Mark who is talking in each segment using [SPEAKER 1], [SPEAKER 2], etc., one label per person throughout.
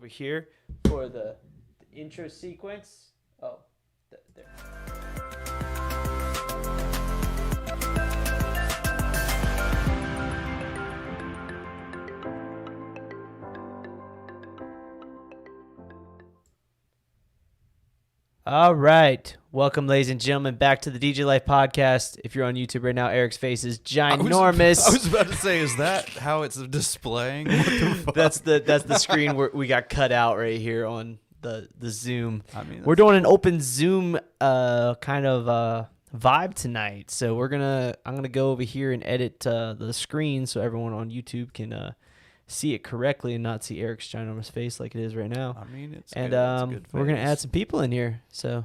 [SPEAKER 1] here for the intro sequence. Oh, there. All right. Welcome, ladies and gentlemen, back to the DJ Life Podcast. If you're on YouTube right now, Eric's face is ginormous.
[SPEAKER 2] I was about to say, is that how it's displaying? What the fuck?
[SPEAKER 1] That's the screen where we got cut out right here on the Zoom.
[SPEAKER 2] I mean,
[SPEAKER 1] we're doing an open Zoom kind of vibe tonight. So I'm gonna go over here and edit the screen so everyone on YouTube can see it correctly and not see Eric's ginormous face like it is right now.
[SPEAKER 2] I mean, it's
[SPEAKER 1] and
[SPEAKER 2] good. It's a good
[SPEAKER 1] we're gonna
[SPEAKER 2] face.
[SPEAKER 1] add some people in here. So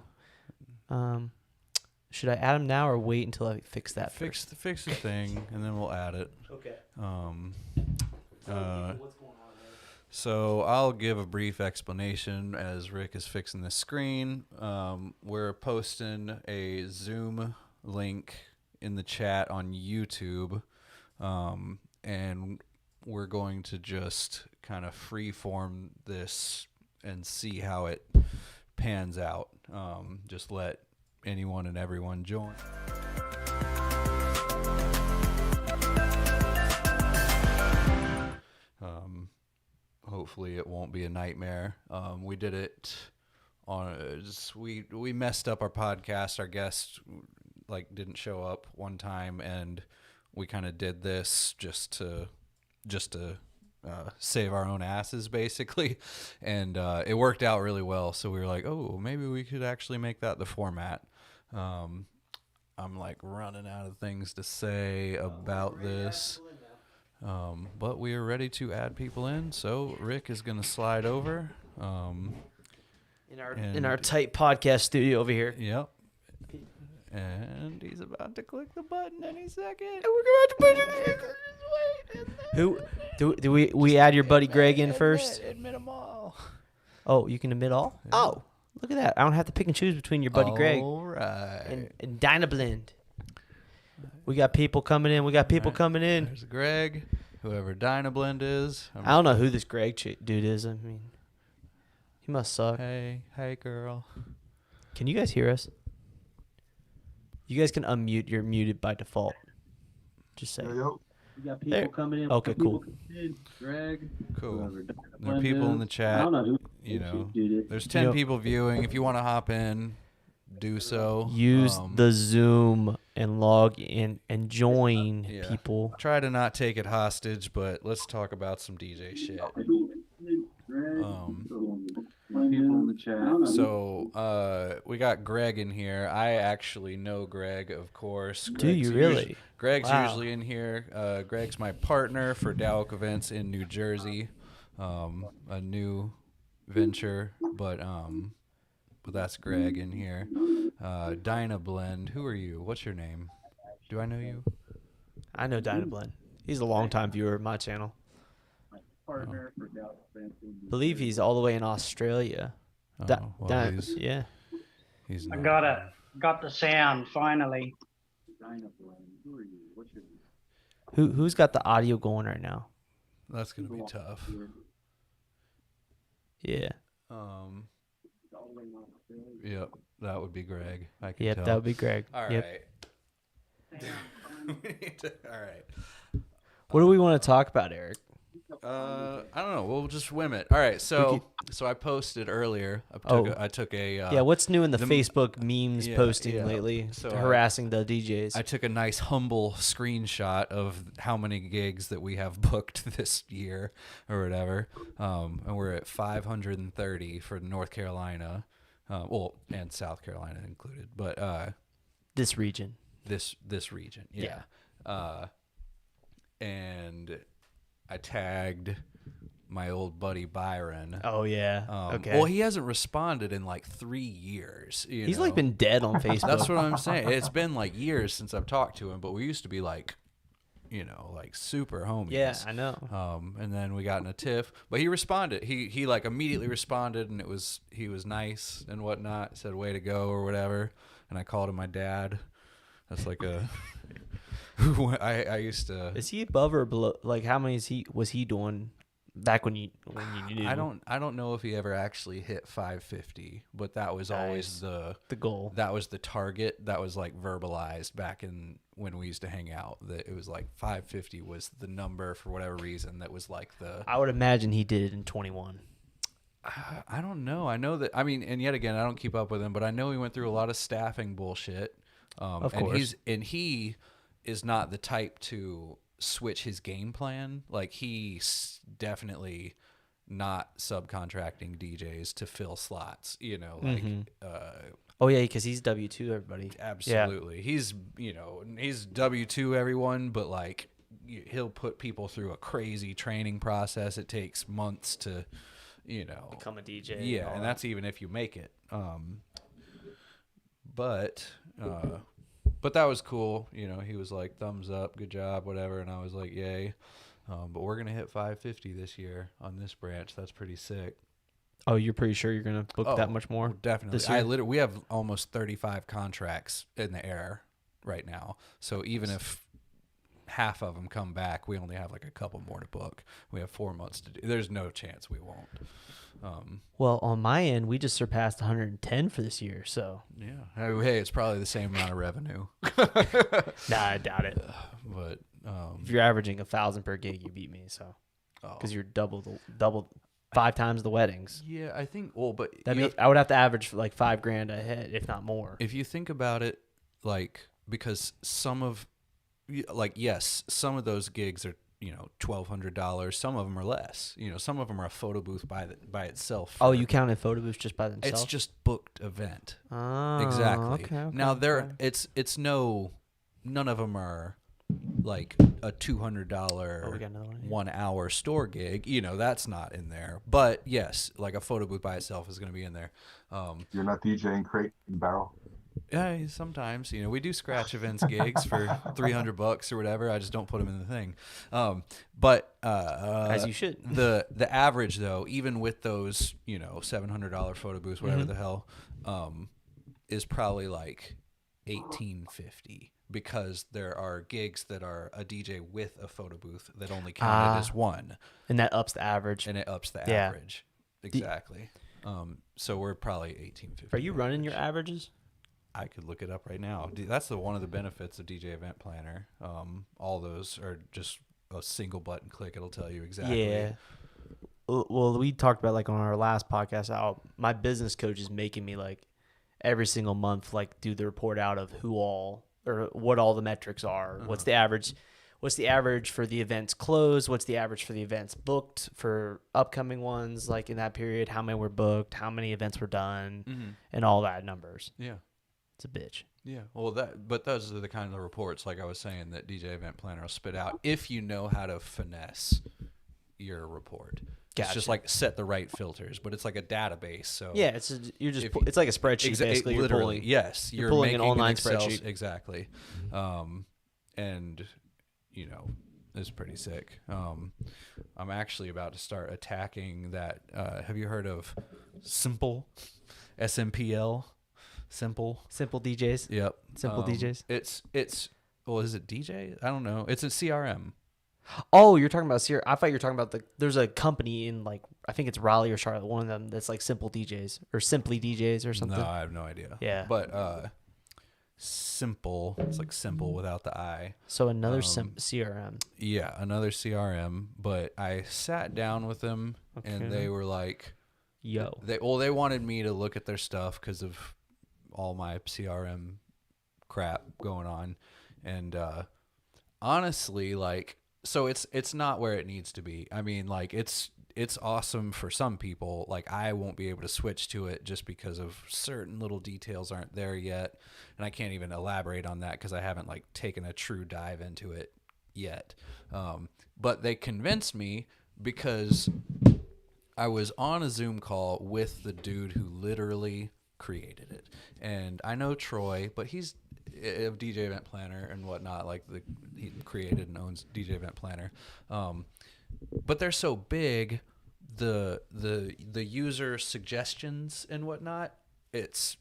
[SPEAKER 1] should I add them now or wait until I fix that?
[SPEAKER 2] Fix the thing, and then we'll add it.
[SPEAKER 1] Okay.
[SPEAKER 2] What's going on there? So I'll give a brief explanation as Rick is fixing the screen. We're posting a Zoom link in the chat on YouTube, and we're going to just kind of freeform this and see how it pans out. Just let anyone and everyone join. Hopefully it won't be a nightmare. We did it on we messed up our podcast. Our guest didn't show up one time, and we kind of did this just to save our own asses, basically, and it worked out really well. So we were like, oh, maybe we could actually make that the format. I'm running out of things to say about this. But we are ready to add people in, so Rick is going to slide over.
[SPEAKER 1] In our tight podcast studio over here.
[SPEAKER 2] Yep. And he's about to click the button any second.
[SPEAKER 1] And we're about to push it. Who do we add your buddy Greg in first?
[SPEAKER 2] Admit them all.
[SPEAKER 1] Oh, you can admit all? Yeah. Oh, look at that. I don't have to pick and choose between your buddy Greg
[SPEAKER 2] right.
[SPEAKER 1] and Dynablend. We got people coming in.
[SPEAKER 2] There's Greg, whoever Dynablend is.
[SPEAKER 1] I don't know who this Greg dude is. I mean, he must suck.
[SPEAKER 2] Hey girl.
[SPEAKER 1] Can you guys hear us? You guys can unmute. You're muted by default. Just say.
[SPEAKER 3] Yo.
[SPEAKER 4] We got people coming in.
[SPEAKER 1] Okay, cool.
[SPEAKER 4] Greg.
[SPEAKER 2] Cool. There are people in the chat.
[SPEAKER 4] I don't know who.
[SPEAKER 2] There's 10 people viewing. If you want to hop in, do so.
[SPEAKER 1] Use the Zoom and log in and join people.
[SPEAKER 2] Try to not take it hostage, but let's talk about some DJ shit.
[SPEAKER 4] People in the chat.
[SPEAKER 2] So we got Greg in here. I actually know Greg, of course.
[SPEAKER 1] Do you really?
[SPEAKER 2] Greg's usually in here. Greg's my partner for Dowk events in New Jersey. A new venture, but that's Greg in here. Dynablend, who are you? What's your name? Do I know you?
[SPEAKER 1] I know Dynablend. He's a longtime viewer of my channel.
[SPEAKER 4] Partner for Dowk events.
[SPEAKER 1] Believe he's all the way in Australia.
[SPEAKER 2] He's
[SPEAKER 5] I
[SPEAKER 2] not.
[SPEAKER 5] got the sound finally.
[SPEAKER 4] Who are you? What's your name?
[SPEAKER 1] Who's got the audio going right now?
[SPEAKER 2] That's gonna be tough.
[SPEAKER 1] Yeah.
[SPEAKER 2] Yep, that would be Greg. I can tell.
[SPEAKER 1] That would be Greg.
[SPEAKER 2] All
[SPEAKER 1] yep.
[SPEAKER 2] right. All right.
[SPEAKER 1] What do we want to talk about, Eric?
[SPEAKER 2] I don't know. We'll just whim it. All right. So I posted earlier. I took a.
[SPEAKER 1] What's new in the Facebook memes posting lately?
[SPEAKER 2] So
[SPEAKER 1] harassing the DJs.
[SPEAKER 2] I took a nice humble screenshot of how many gigs that we have booked this year or whatever. And we're at 530 for North Carolina, and South Carolina included, but
[SPEAKER 1] this region.
[SPEAKER 2] This region, yeah. And I tagged my old buddy Byron.
[SPEAKER 1] Oh yeah. Okay.
[SPEAKER 2] Well, he hasn't responded in like 3 years.
[SPEAKER 1] He's like been dead on Facebook.
[SPEAKER 2] That's what I'm saying. It's been like years since I've talked to him, but we used to be like, like super homies.
[SPEAKER 1] Yeah, I know.
[SPEAKER 2] And then we got in a tiff, but he responded. He like immediately responded, and he was nice and whatnot. Said way to go or whatever. And I called him my dad. That's like a. I used to.
[SPEAKER 1] Is he above or below? Like, how many was he doing back when you knew
[SPEAKER 2] I don't know if he ever actually hit 550, but that was always the
[SPEAKER 1] goal.
[SPEAKER 2] That was the target that was like verbalized back in when we used to hang out, that it was like 550 was the number for whatever reason. That was like
[SPEAKER 1] I would imagine he did it in 21.
[SPEAKER 2] I don't know. I know that, I mean, and yet again, I don't keep up with him, but I know he went through a lot of staffing bullshit.
[SPEAKER 1] Of course.
[SPEAKER 2] And he is not the type to switch his game plan. Like, he's definitely not subcontracting DJs to fill slots, you know, like,
[SPEAKER 1] oh yeah, because he's W2, everybody.
[SPEAKER 2] Absolutely. Yeah. He's W2 everyone, but like, he'll put people through a crazy training process. It takes months to, you know,
[SPEAKER 1] become a DJ.
[SPEAKER 2] Yeah, and that's even if you make it. But that was cool. You know, he was like, thumbs up, good job, whatever, and I was like, yay. But we're gonna hit 550 this year on this branch. That's pretty sick.
[SPEAKER 1] Oh, you're pretty sure you're gonna book that much more?
[SPEAKER 2] Definitely. We have almost 35 contracts in the air right now. So even if half of them come back, we only have like a couple more to book. We have 4 months to do. There's no chance we won't.
[SPEAKER 1] Well, on my end, we just surpassed 110 for this year. So
[SPEAKER 2] yeah, hey, it's probably the same amount of revenue.
[SPEAKER 1] Nah, I doubt it.
[SPEAKER 2] But
[SPEAKER 1] if you're averaging 1,000 per gig, you beat me. So because you're double 5 times the weddings.
[SPEAKER 2] Yeah, I think. Well, but
[SPEAKER 1] I would have to average for like $5,000 a head, if not more.
[SPEAKER 2] If you think about it, like, because some of those gigs are, you know, $1,200. Some of them are less. You know, some of them are a photo booth by itself.
[SPEAKER 1] Oh, you counted photo booths just by themselves?
[SPEAKER 2] It's just booked event.
[SPEAKER 1] Oh,
[SPEAKER 2] exactly.
[SPEAKER 1] Okay.
[SPEAKER 2] Now it's none of them are like a $200 1 hour store gig. You know, that's not in there. But yes, like a photo booth by itself is going to be in there.
[SPEAKER 4] You're not DJing crate and barrel?
[SPEAKER 2] Yeah, sometimes, you know, we do scratch events gigs for $300 or whatever. I just don't put them in the thing. But
[SPEAKER 1] as you should.
[SPEAKER 2] The average though, even with those, you know, $700 photo booths, whatever the hell, is probably like $1,850, because there are gigs that are a DJ with a photo booth that only counted as one,
[SPEAKER 1] and that ups the average.
[SPEAKER 2] Average. Exactly. So we're probably $1,850.
[SPEAKER 1] Are you running your averages?
[SPEAKER 2] I could look it up right now. That's one of the benefits of DJ Event Planner. All those are just a single button click. It'll tell you exactly.
[SPEAKER 1] Yeah. Well, we talked about, like, on our last podcast, how my business coach is making me, like, every single month, like, do the report out of what all the metrics are. What's the average? What's the average for the events closed? What's the average for the events booked for upcoming ones? Like, in that period, how many were booked? How many events were done? And all that numbers.
[SPEAKER 2] Yeah.
[SPEAKER 1] It's a bitch.
[SPEAKER 2] Yeah, well, but those are the kind of reports, like I was saying, that DJ Event Planner will spit out if you know how to finesse your report.
[SPEAKER 1] Gotcha.
[SPEAKER 2] It's just like set the right filters, but it's like a database. So
[SPEAKER 1] yeah, it's like a spreadsheet basically.
[SPEAKER 2] Literally, yes,
[SPEAKER 1] you're pulling an online spreadsheet.
[SPEAKER 2] Exactly, and you know, it's pretty sick. I'm actually about to start attacking that. Have you heard of Simple? SMPL. Simple DJs. Yep. Simple DJs. It's well, is it DJ? I don't know. It's a CRM.
[SPEAKER 1] Oh, you're talking about CRM. I thought you were talking about there's a company in, like, I think it's Raleigh or Charlotte, one of them, that's like Simple DJs or Simply DJs or something.
[SPEAKER 2] No, I have no idea.
[SPEAKER 1] Yeah.
[SPEAKER 2] But Simple, it's like simple without the I.
[SPEAKER 1] So another CRM.
[SPEAKER 2] Yeah, another CRM, but I sat down with them and they were like,
[SPEAKER 1] yo.
[SPEAKER 2] They wanted me to look at their stuff because of all my CRM crap going on, and honestly, like, so it's not where it needs to be. I mean, like, it's awesome for some people. Like, I won't be able to switch to it just because of certain little details aren't there yet, and I can't even elaborate on that because I haven't, like, taken a true dive into it yet. But they convinced me because I was on a Zoom call with the dude who literally created it, and I know Troy, but he's a DJ Event Planner and whatnot. Like, he created and owns DJ Event Planner, but they're so big, the user suggestions and whatnot, it's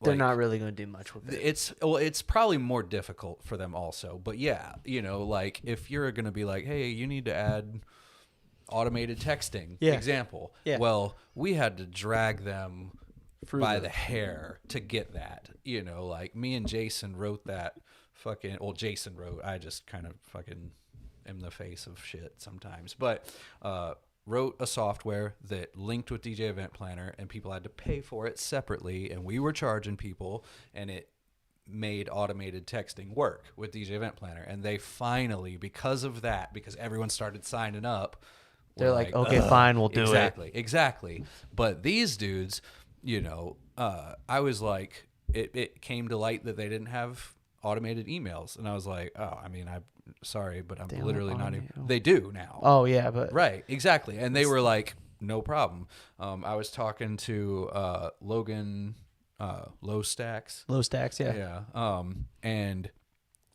[SPEAKER 1] they're not really going to do much with it.
[SPEAKER 2] It's probably more difficult for them also. But yeah, you know, like, if you're going to be like, hey, you need to add automated texting
[SPEAKER 1] Yeah.
[SPEAKER 2] example.
[SPEAKER 1] Yeah.
[SPEAKER 2] Well, we had to drag them by
[SPEAKER 1] them.
[SPEAKER 2] the hair to get that. You know, like me and Jason wrote that fucking. Well, Jason wrote. I just kind of fucking am the face of shit sometimes, but wrote a software that linked with DJ Event Planner, and people had to pay for it separately, and we were charging people, and it made automated texting work with DJ Event Planner. And they finally, because of that, because everyone started signing up,
[SPEAKER 1] They're like, okay, fine, we'll do
[SPEAKER 2] it. Exactly. But these dudes, you know, I was like, it came to light that they didn't have automated emails, and I was like, oh, I mean, I'm sorry, but I'm literally not even. They do now.
[SPEAKER 1] Oh yeah, but
[SPEAKER 2] right, exactly. And they were like, no problem. I was talking to Logan Low Stacks.
[SPEAKER 1] Yeah.
[SPEAKER 2] Yeah. And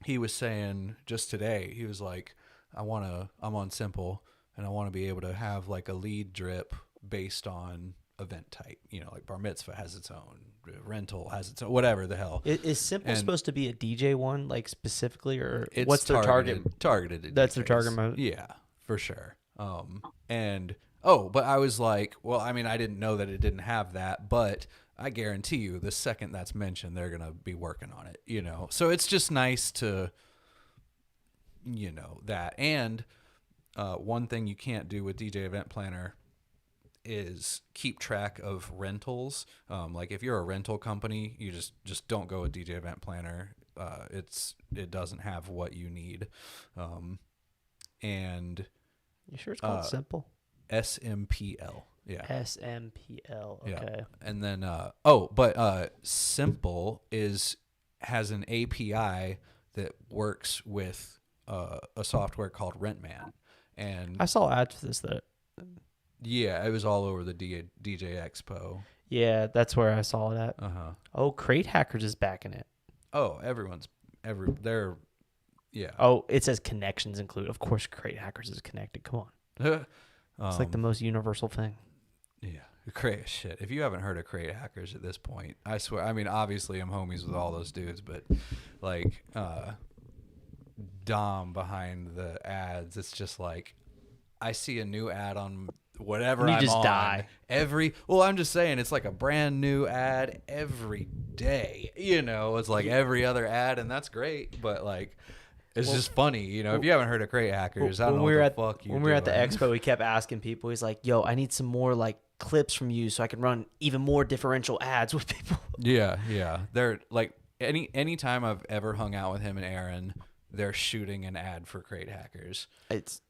[SPEAKER 2] he was saying just today, he was like, I'm on Simple, and I want to be able to have like a lead drip based on event type. You know, like bar mitzvah has its own, rental has its own, whatever the hell.
[SPEAKER 1] Is Simple supposed to be a DJ one, like specifically, or
[SPEAKER 2] it's
[SPEAKER 1] what's their target?
[SPEAKER 2] Targeted.
[SPEAKER 1] That's
[SPEAKER 2] DJs.
[SPEAKER 1] their target mode.
[SPEAKER 2] Yeah, for sure. But I was like, well, I mean, I didn't know that it didn't have that, but I guarantee you, the second that's mentioned, they're gonna be working on it. You know, so it's just nice to, you know, that. And one thing you can't do with DJ Event Planner is keep track of rentals. Like if you're a rental company, you just don't go with DJ Event Planner. It doesn't have what you need. And
[SPEAKER 1] you sure it's called Simple?
[SPEAKER 2] SMPL. Yeah.
[SPEAKER 1] SMPL. Okay.
[SPEAKER 2] Yeah. And then Simple has an API that works with a software called RentMan. And
[SPEAKER 1] I saw ads for this
[SPEAKER 2] yeah, it was all over the DJ Expo.
[SPEAKER 1] Yeah, that's where I saw it at.
[SPEAKER 2] Uh-huh.
[SPEAKER 1] Oh, Crate Hackers is backing it.
[SPEAKER 2] Oh, they're yeah.
[SPEAKER 1] Oh, it says connections include. Of course, Crate Hackers is connected. Come on. It's like the most universal thing.
[SPEAKER 2] Yeah. Crate shit. If you haven't heard of Crate Hackers at this point, I swear, I mean, obviously I'm homies with all those dudes, but like Dom behind the ads, it's just like I see a new ad on whatever
[SPEAKER 1] and you
[SPEAKER 2] I'm
[SPEAKER 1] just
[SPEAKER 2] on
[SPEAKER 1] die.
[SPEAKER 2] I'm just saying, it's like a brand new ad every day. You know, it's like every other ad, and that's great, but like it's just funny, you know. If you haven't heard of Crate Hackers, I don't know what the fuck you're doing.
[SPEAKER 1] When we were at the expo, we kept asking people. He's like, "Yo, I need some more like clips from you, so I can run even more differential ads with people."
[SPEAKER 2] Yeah. They're like any time I've ever hung out with him and Aaron, they're shooting an ad for Crate Hackers.
[SPEAKER 1] It's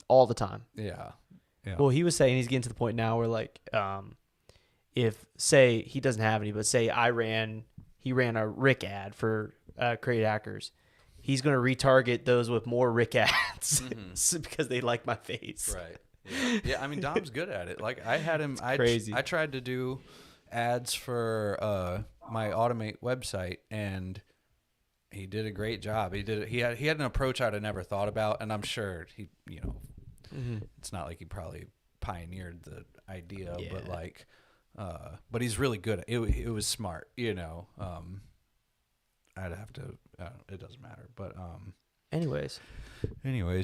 [SPEAKER 1] all the time.
[SPEAKER 2] Yeah.
[SPEAKER 1] Well, he was saying he's getting to the point now where like, if say he doesn't have any, but say he ran a Rick ad for Crate Hackers. He's going to retarget those with more Rick ads because they like my face.
[SPEAKER 2] Right. Yeah. I mean, Dom's good at it. Like I had him.
[SPEAKER 1] Crazy.
[SPEAKER 2] I tried to do ads for my Automate website, and he did a great job. He had an approach I'd have never thought about, and I'm sure he, you know, it's not like he probably pioneered the idea, but like, but he's really good. It was smart, you know. I'd have to. It doesn't matter, but
[SPEAKER 1] Anyways,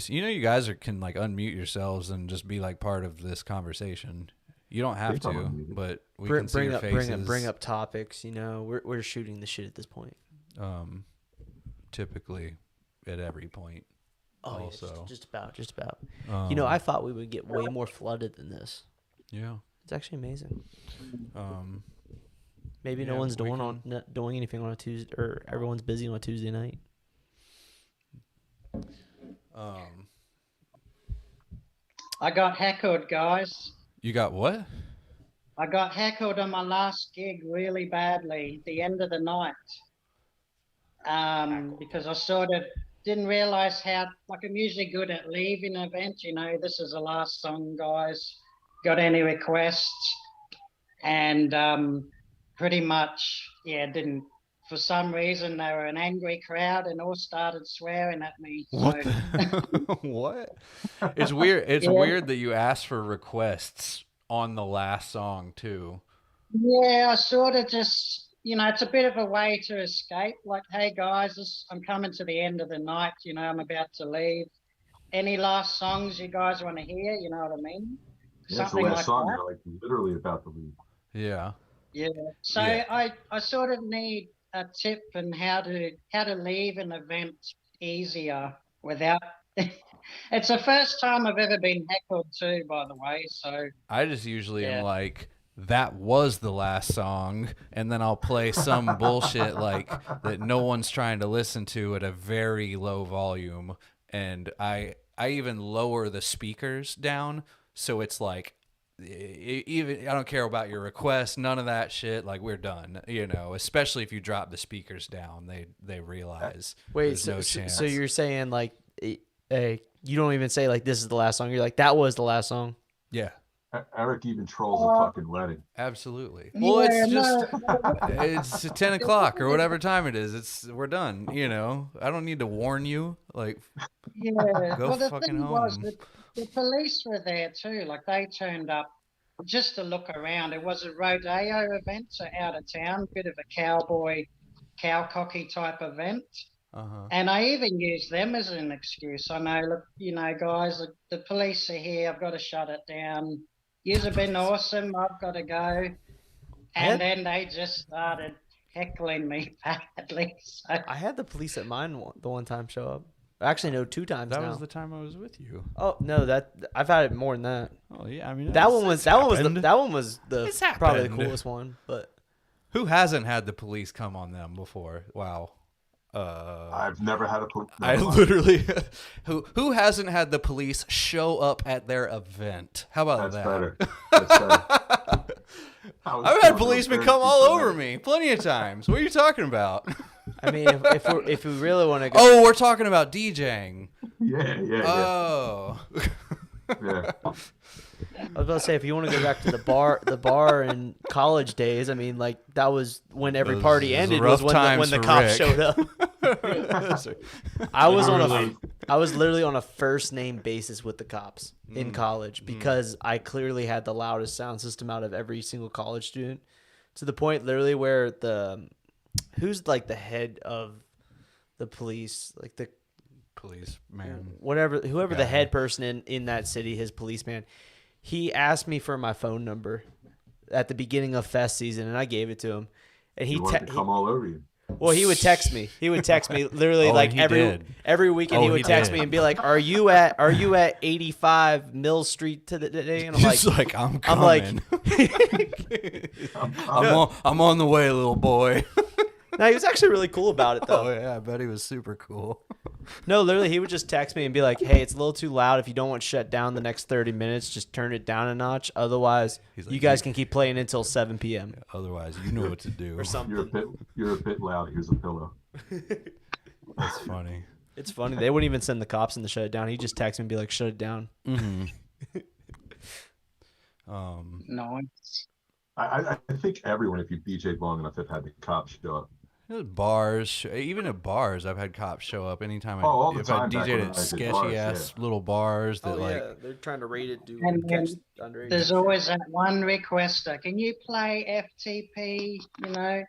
[SPEAKER 2] you know, you guys can like unmute yourselves and just be like part of this conversation. You don't have to, but we can see your faces.
[SPEAKER 1] Bring up topics. You know, we're shooting the shit at this point.
[SPEAKER 2] Typically, at every point.
[SPEAKER 1] Oh,
[SPEAKER 2] also.
[SPEAKER 1] yeah, just about. You know, I thought we would get way more flooded than this.
[SPEAKER 2] Yeah,
[SPEAKER 1] it's actually amazing. Maybe
[SPEAKER 2] yeah,
[SPEAKER 1] no one's doing anything on a Tuesday, or everyone's busy on a Tuesday night.
[SPEAKER 5] I got heckled, guys.
[SPEAKER 2] You got what?
[SPEAKER 5] I got heckled on my last gig really badly, the end of the night. Because I sort of didn't realize how, like, I'm usually good at leaving an event, you know, this is the last song, guys. Got any requests? And pretty much, didn't. For some reason, they were an angry crowd and all started swearing at me.
[SPEAKER 2] What?
[SPEAKER 5] So.
[SPEAKER 2] What? It's weird. It's weird that you asked for requests on the last song too.
[SPEAKER 5] Yeah, I sort of just, you know, it's a bit of a way to escape. Like, hey guys, I'm coming to the end of the night. You know, I'm about to leave. any last songs you guys want to hear? You know what I mean?
[SPEAKER 4] Yeah, it's the
[SPEAKER 5] Something
[SPEAKER 4] last
[SPEAKER 5] like
[SPEAKER 4] song.
[SPEAKER 5] that.
[SPEAKER 4] You're like literally about to leave.
[SPEAKER 2] Yeah.
[SPEAKER 5] Yeah. So
[SPEAKER 2] Yeah.
[SPEAKER 5] I sort of need a tip on how to leave an event easier without. It's the first time I've ever been heckled too, by the way. So
[SPEAKER 2] I just usually am
[SPEAKER 5] yeah.
[SPEAKER 2] like, that was the last song, and then I'll play some bullshit like that no one's trying to listen to at a very low volume, and I even lower the speakers down so it's like, even I don't care about your request, none of that shit. Like, we're done, you know. Especially if you drop the speakers down, they realize
[SPEAKER 1] Wait,
[SPEAKER 2] there's no chance.
[SPEAKER 1] so you're saying like, you don't even say like this is the last song. You're like that was the last song.
[SPEAKER 2] Yeah.
[SPEAKER 4] Eric even trolls a fucking wedding.
[SPEAKER 2] Absolutely. Well,
[SPEAKER 5] Yeah,
[SPEAKER 2] it's just
[SPEAKER 5] no,
[SPEAKER 2] it's 10 o'clock or whatever time it is. We're done. You know, I don't need to warn you. Like,
[SPEAKER 5] yeah.
[SPEAKER 2] Go
[SPEAKER 5] Well, the
[SPEAKER 2] fucking
[SPEAKER 5] thing was
[SPEAKER 2] home.
[SPEAKER 5] the police were there too. Like they turned up just to look around. It was a rodeo event, so out of town, bit of a cowcocky type event. And I even used them as an excuse. I know, look, you know, guys, the police are here. I've got to shut it down. You've been awesome. I've got to go. And then they just started heckling me badly. So
[SPEAKER 1] I had the police at mine the one time show up. Actually, no, 2 times
[SPEAKER 2] that
[SPEAKER 1] now.
[SPEAKER 2] was the time I was with you.
[SPEAKER 1] Oh no, that I've had it more than that.
[SPEAKER 2] Oh yeah, I mean
[SPEAKER 1] That one was
[SPEAKER 2] happened.
[SPEAKER 1] that one was
[SPEAKER 2] It's
[SPEAKER 1] probably the
[SPEAKER 2] happened.
[SPEAKER 1] coolest one. But
[SPEAKER 2] Who hasn't had the police come on them before? Wow.
[SPEAKER 4] I've never had a police.
[SPEAKER 2] I literally who hasn't had the police show up at their event? How about
[SPEAKER 4] That's
[SPEAKER 2] that?
[SPEAKER 4] better. That's better.
[SPEAKER 2] I've had policemen come all over me plenty of times. What are you talking about?
[SPEAKER 1] I mean, if we really want to go,
[SPEAKER 2] Oh, we're talking about DJing.
[SPEAKER 4] Yeah.
[SPEAKER 2] Oh.
[SPEAKER 4] Yeah.
[SPEAKER 1] I was about to say if you want to go back to the bar in college days, I mean, like that was when every
[SPEAKER 2] Those
[SPEAKER 1] party ended
[SPEAKER 2] rough
[SPEAKER 1] was
[SPEAKER 2] times
[SPEAKER 1] when the
[SPEAKER 2] for
[SPEAKER 1] cops
[SPEAKER 2] Rick.
[SPEAKER 1] showed up. I was literally on a first name basis with the cops in college because I clearly had the loudest sound system out of every single college student, to the point literally where who's like the head of the police, like the
[SPEAKER 2] Police man.
[SPEAKER 1] whoever the
[SPEAKER 2] Guy.
[SPEAKER 1] head person in that city, his policeman, he asked me for my phone number at the beginning of fest season, and I gave it to him. And
[SPEAKER 4] He wanted to come all over you.
[SPEAKER 1] well, he would text me. He would text me literally
[SPEAKER 2] Oh,
[SPEAKER 1] like
[SPEAKER 2] he
[SPEAKER 1] every
[SPEAKER 2] did.
[SPEAKER 1] weekend.
[SPEAKER 2] Oh,
[SPEAKER 1] He would
[SPEAKER 2] he
[SPEAKER 1] text
[SPEAKER 2] did.
[SPEAKER 1] me and be like, "Are you at 85 Mill Street today?" And I'm like,
[SPEAKER 2] He's like, I'm
[SPEAKER 1] I'm like,
[SPEAKER 2] coming. I'm on the way, little boy.
[SPEAKER 1] no, he was actually really cool about it though.
[SPEAKER 2] Oh yeah, I bet he was super cool.
[SPEAKER 1] No, literally, he would just text me and be like, "Hey, it's a little too loud. If you don't want shut down the next 30 minutes, just turn it down a notch. Otherwise,
[SPEAKER 2] He's like,
[SPEAKER 1] you guys can keep playing until 7 p.m."
[SPEAKER 2] Otherwise, you know what to do.
[SPEAKER 1] or something.
[SPEAKER 4] You're a bit loud. Here's a pillow.
[SPEAKER 2] That's funny.
[SPEAKER 1] It's funny. They wouldn't even send the cops in to shut it down. He just text me and be like, "Shut it down."
[SPEAKER 2] Mm-hmm.
[SPEAKER 5] nice.
[SPEAKER 4] I think everyone, if you DJ'd long enough, have had the cops show up.
[SPEAKER 2] Bars, even at bars, I've had cops show up anytime.
[SPEAKER 4] All the
[SPEAKER 2] if I
[SPEAKER 4] time back when
[SPEAKER 2] DJ'd
[SPEAKER 4] I
[SPEAKER 2] at
[SPEAKER 4] did
[SPEAKER 2] sketchy
[SPEAKER 4] bars,
[SPEAKER 2] ass
[SPEAKER 4] yeah.
[SPEAKER 2] little bars that
[SPEAKER 1] they're trying to rate it, dude.
[SPEAKER 5] And
[SPEAKER 1] catch
[SPEAKER 5] then
[SPEAKER 1] underage.
[SPEAKER 5] there's always that one requester. Can you play FTP? You know,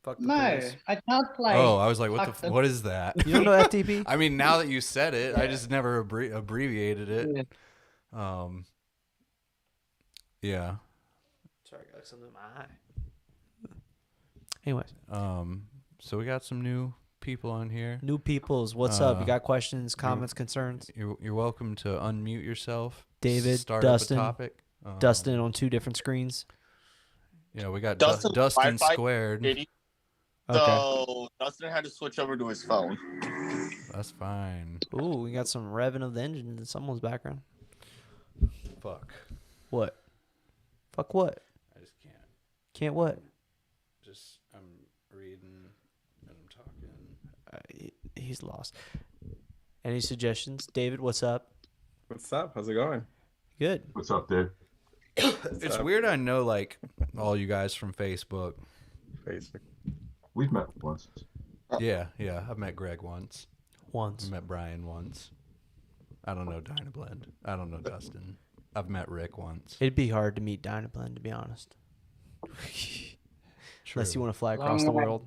[SPEAKER 1] Fuck the
[SPEAKER 5] no,
[SPEAKER 1] police.
[SPEAKER 5] I can't play.
[SPEAKER 2] Oh, I was like,
[SPEAKER 5] Fuck them.
[SPEAKER 2] what is that?
[SPEAKER 1] You don't know FTP?
[SPEAKER 2] I mean, now that you said it, I just never abbreviated it.
[SPEAKER 5] Yeah.
[SPEAKER 2] Yeah.
[SPEAKER 1] Sorry, I got something in my eye. Anyways,
[SPEAKER 2] So we got some new people on here.
[SPEAKER 1] new peoples, what's up? You got questions, comments, concerns?
[SPEAKER 2] You're welcome to unmute yourself.
[SPEAKER 1] David,
[SPEAKER 2] start
[SPEAKER 1] Dustin.
[SPEAKER 2] up a topic.
[SPEAKER 1] Dustin on 2 different screens.
[SPEAKER 2] Yeah, we got
[SPEAKER 3] Dustin
[SPEAKER 2] Dustin
[SPEAKER 3] Wi-Fi
[SPEAKER 2] squared.
[SPEAKER 1] Okay.
[SPEAKER 3] So Dustin had to switch over to his phone.
[SPEAKER 2] That's fine.
[SPEAKER 1] Ooh, we got some revving of the engine in someone's background.
[SPEAKER 2] Fuck.
[SPEAKER 1] What? Fuck what?
[SPEAKER 2] I just can't.
[SPEAKER 1] Can't what?
[SPEAKER 2] Just I'm reading and I'm talking.
[SPEAKER 1] He's lost. Any suggestions? David, what's up?
[SPEAKER 6] What's up? How's it going?
[SPEAKER 1] Good.
[SPEAKER 4] What's up, Dave?
[SPEAKER 2] It's weird. I know like all you guys from Facebook.
[SPEAKER 6] Facebook.
[SPEAKER 4] We've met once.
[SPEAKER 2] Yeah. I've met Greg once.
[SPEAKER 1] Once.
[SPEAKER 2] I met Brian once. I don't know Dynablend. I don't know Dustin. I've met Rick once.
[SPEAKER 1] It'd be hard to meet Dynablend, to be honest. Unless you want to fly across the
[SPEAKER 5] Long way.
[SPEAKER 1] world.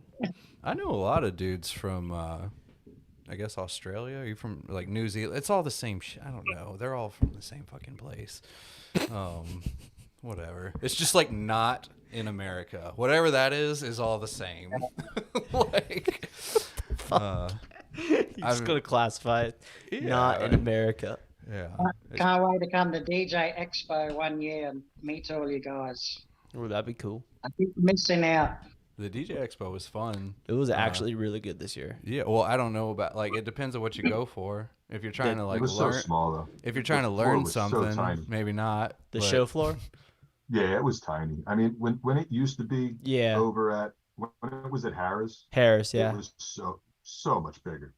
[SPEAKER 2] I know a lot of dudes from I guess Australia. Are you from like New Zealand? It's all the same shit. I don't know. They're all from the same fucking place. Whatever. It's just like not in America. Whatever that is all the same. Like,
[SPEAKER 1] You're just gonna classify it not in America.
[SPEAKER 2] Yeah.
[SPEAKER 5] Can't wait to come to DJ Expo one year and meet all you guys.
[SPEAKER 1] Oh, that'd be cool.
[SPEAKER 5] I keep missing out.
[SPEAKER 2] The DJ Expo was fun.
[SPEAKER 1] It was actually really good this year.
[SPEAKER 2] Yeah, well, I don't know about like it depends on what you go for. If you're trying to like
[SPEAKER 7] It was
[SPEAKER 2] learn,
[SPEAKER 7] so small though.
[SPEAKER 2] if you're trying to
[SPEAKER 7] The floor
[SPEAKER 2] learn
[SPEAKER 7] was so
[SPEAKER 2] something,
[SPEAKER 7] tiny.
[SPEAKER 2] maybe not.
[SPEAKER 1] The
[SPEAKER 2] but-
[SPEAKER 1] show floor.
[SPEAKER 7] Yeah, it was tiny. I mean, when it used to be
[SPEAKER 1] Yeah.
[SPEAKER 7] over at when it was at Harris,
[SPEAKER 1] Harris,
[SPEAKER 7] it
[SPEAKER 1] yeah.
[SPEAKER 7] was so much bigger.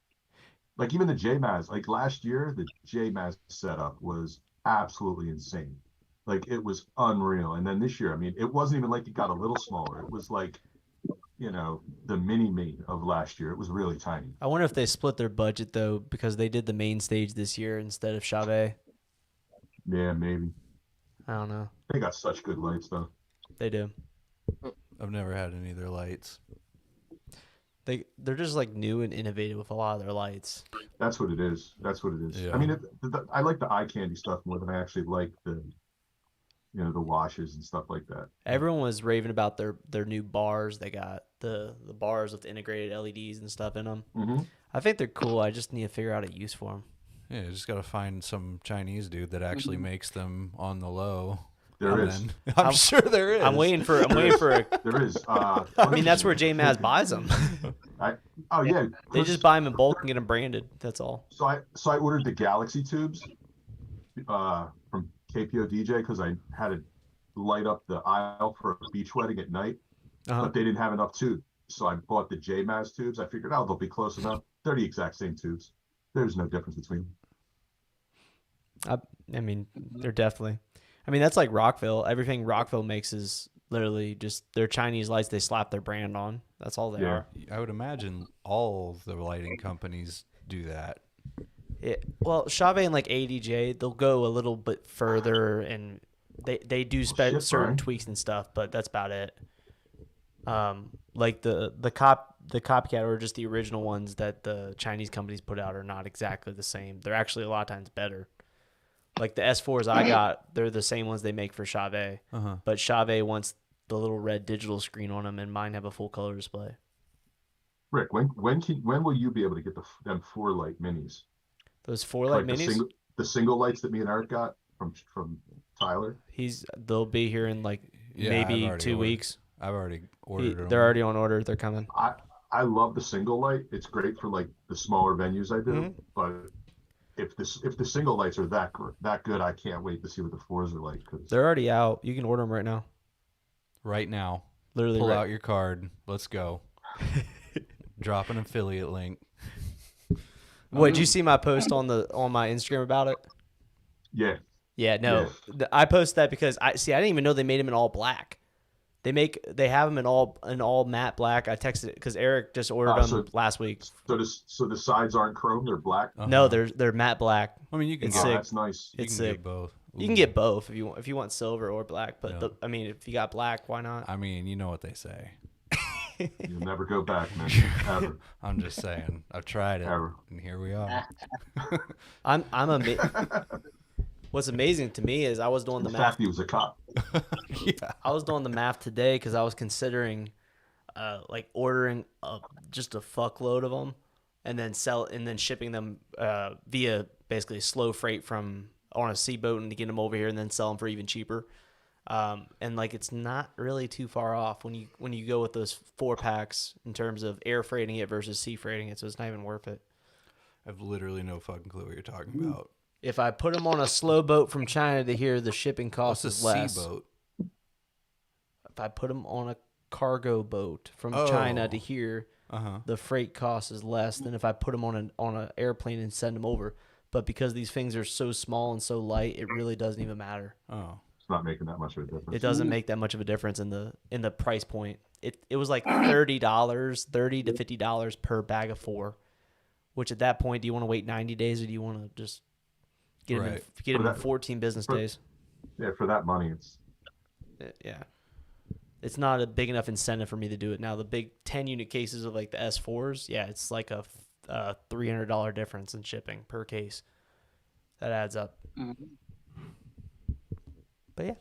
[SPEAKER 7] Like even the JMAS, like last year, the JMAS setup was absolutely insane. Like it was unreal. And then this year, I mean, it wasn't even like it got a little smaller. It was like, the mini-me of last year. It was really tiny.
[SPEAKER 1] I wonder if they split their budget though, because they did the main stage this year instead of Chavez.
[SPEAKER 7] Yeah, maybe.
[SPEAKER 1] I don't know.
[SPEAKER 7] They got such good lights though.
[SPEAKER 1] They do.
[SPEAKER 2] I've never had any of their lights.
[SPEAKER 1] They're just like new and innovative with a lot of their lights.
[SPEAKER 7] That's what it is. That's what it is.
[SPEAKER 2] Yeah.
[SPEAKER 7] I mean, I like the eye candy stuff more than I actually like the washes and stuff like that.
[SPEAKER 1] Everyone was raving about their new bars. They got the bars with integrated LEDs and stuff in them.
[SPEAKER 7] Mm-hmm.
[SPEAKER 1] I think they're cool. I just need to figure out a use for them.
[SPEAKER 2] Yeah, you just gotta find some Chinese dude that actually makes them on the low.
[SPEAKER 7] There
[SPEAKER 2] And
[SPEAKER 7] is.
[SPEAKER 2] then- I'm sure there is.
[SPEAKER 1] I'm waiting for a.
[SPEAKER 7] There is.
[SPEAKER 1] I mean, that's where J Maz buys them.
[SPEAKER 7] Oh yeah.
[SPEAKER 1] They just buy them in bulk and get them branded. That's all.
[SPEAKER 7] So I ordered the Galaxy tubes from KPO DJ because I had to light up the aisle for a beach wedding at night, but they didn't have enough tubes. So I bought the JMAZ tubes. I figured, they'll be close enough. They're the exact same tubes. There's no difference between them.
[SPEAKER 1] I mean, they're definitely. I mean, that's like Rockville. Everything Rockville makes is literally just their Chinese lights. They slap their brand on. That's all they
[SPEAKER 7] Yeah.
[SPEAKER 1] are.
[SPEAKER 2] I would imagine all the lighting companies do that.
[SPEAKER 1] Well, Chavez and like ADJ, they'll go a little bit further, and they do
[SPEAKER 7] Shit,
[SPEAKER 1] certain
[SPEAKER 7] Brian.
[SPEAKER 1] tweaks and stuff, but that's about it. Like the copycat or just the original ones that the Chinese companies put out are not exactly the same. They're actually a lot of times better. Like the S4s I got, they're the same ones they make for Chavez, but Chavez wants the little red digital screen on them, and mine have a full color display.
[SPEAKER 7] Rick, when will you be able to get them 4-light minis?
[SPEAKER 1] Those 4-light
[SPEAKER 7] Like
[SPEAKER 1] minis,
[SPEAKER 7] the single lights that me and Eric got from Tyler.
[SPEAKER 1] they'll be here in like
[SPEAKER 2] Yeah,
[SPEAKER 1] maybe
[SPEAKER 2] I've already
[SPEAKER 1] 2
[SPEAKER 2] ordered.
[SPEAKER 1] weeks.
[SPEAKER 2] I've already ordered them.
[SPEAKER 1] They're already on order. They're coming.
[SPEAKER 7] I love the single light. It's great for like the smaller venues I do, but if the single lights are that good, I can't wait to see what the 4s are like. Cause
[SPEAKER 1] They're already out. You can order them right now.
[SPEAKER 2] right now.
[SPEAKER 1] Literally,
[SPEAKER 2] Pull
[SPEAKER 1] right.
[SPEAKER 2] out your card. Let's go. Drop an affiliate link.
[SPEAKER 1] What, did you see my post on my Instagram about it?
[SPEAKER 7] yeah,
[SPEAKER 1] Yeah, no. I posted that because I didn't even know they made them in all black. They have them in all matte black. I texted it because Eric just ordered them last week.
[SPEAKER 7] so the sides aren't chrome; they're black.
[SPEAKER 1] No, they're matte black.
[SPEAKER 2] I mean, you can
[SPEAKER 1] It's
[SPEAKER 2] get,
[SPEAKER 1] sick.
[SPEAKER 7] That's nice.
[SPEAKER 2] you
[SPEAKER 1] It's
[SPEAKER 2] can
[SPEAKER 1] sick.
[SPEAKER 2] get both.
[SPEAKER 1] You can get both if you want silver or black. But
[SPEAKER 2] Yeah.
[SPEAKER 1] I mean, if you got black, why not?
[SPEAKER 2] I mean, you know what they say.
[SPEAKER 7] You'll never go back, man. Ever.
[SPEAKER 2] I'm just saying. I've tried it,
[SPEAKER 7] Ever.
[SPEAKER 2] and here we are.
[SPEAKER 1] I'm What's amazing to me is I was doing the
[SPEAKER 7] In
[SPEAKER 1] math.
[SPEAKER 7] fact, he was a cop.
[SPEAKER 2] Yeah.
[SPEAKER 1] I was doing the math today because I was considering, like ordering just a fuckload of them, and then shipping them via basically slow freight from on a sea boat and to get them over here and then sell them for even cheaper. And like it's not really too far off when you go with those 4-packs in terms of air freighting it versus sea freighting it, so it's not even worth it.
[SPEAKER 2] I have literally no fucking clue what you're talking about.
[SPEAKER 1] If I put them on a slow boat from China to here, the shipping cost
[SPEAKER 2] What's a
[SPEAKER 1] is less.
[SPEAKER 2] sea boat?
[SPEAKER 1] If I put them on a cargo boat from China to here, the freight cost is less than if I put them on an airplane and send them over. But because these things are so small and so light, it really doesn't even matter.
[SPEAKER 2] Oh.
[SPEAKER 7] It's not making that much of a difference.
[SPEAKER 1] It doesn't make that much of a difference in the price point. It was like $30 to $50 per bag of 4. Which at that point, do you want to wait 90 days or do you want to just get them in 14 business days?
[SPEAKER 7] Yeah, for that money, it's
[SPEAKER 1] Yeah. It's not a big enough incentive for me to do it now. The big 10 unit cases of like the S4s, yeah, it's like $300 difference in shipping per case. That adds up.
[SPEAKER 5] Mm-hmm.
[SPEAKER 1] But yeah.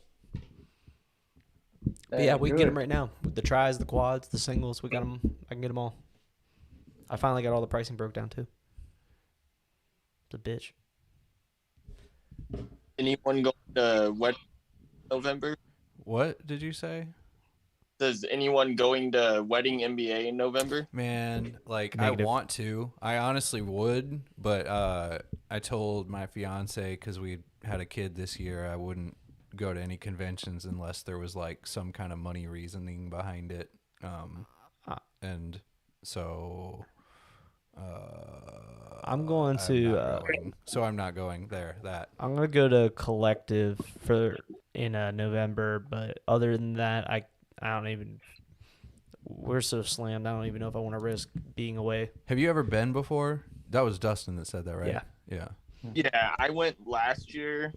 [SPEAKER 1] But yeah, we can get
[SPEAKER 5] Good.
[SPEAKER 1] them right now. With the tries, the quads, the singles, we got them. I can get them all. I finally got all the pricing broke down too. It's a bitch.
[SPEAKER 3] Anyone going to wedding November?
[SPEAKER 2] What did you say?
[SPEAKER 3] Does anyone going to wedding NBA in November?
[SPEAKER 2] Man, like
[SPEAKER 1] Negative.
[SPEAKER 2] I want to. I honestly would, but I told my fiance because we had a kid this year, I wouldn't go to any conventions unless there was like some kind of money reasoning behind it. And so
[SPEAKER 1] I'm going
[SPEAKER 2] I'm
[SPEAKER 1] to.
[SPEAKER 2] not going. So I'm not going there.
[SPEAKER 1] I'm gonna go to Collective in November, but other than that, I don't even. We're so slammed. I don't even know if I want to risk being away.
[SPEAKER 2] Have you ever been before? That was Dustin that said that, right?
[SPEAKER 1] Yeah.
[SPEAKER 2] Yeah.
[SPEAKER 3] Yeah, I went last year.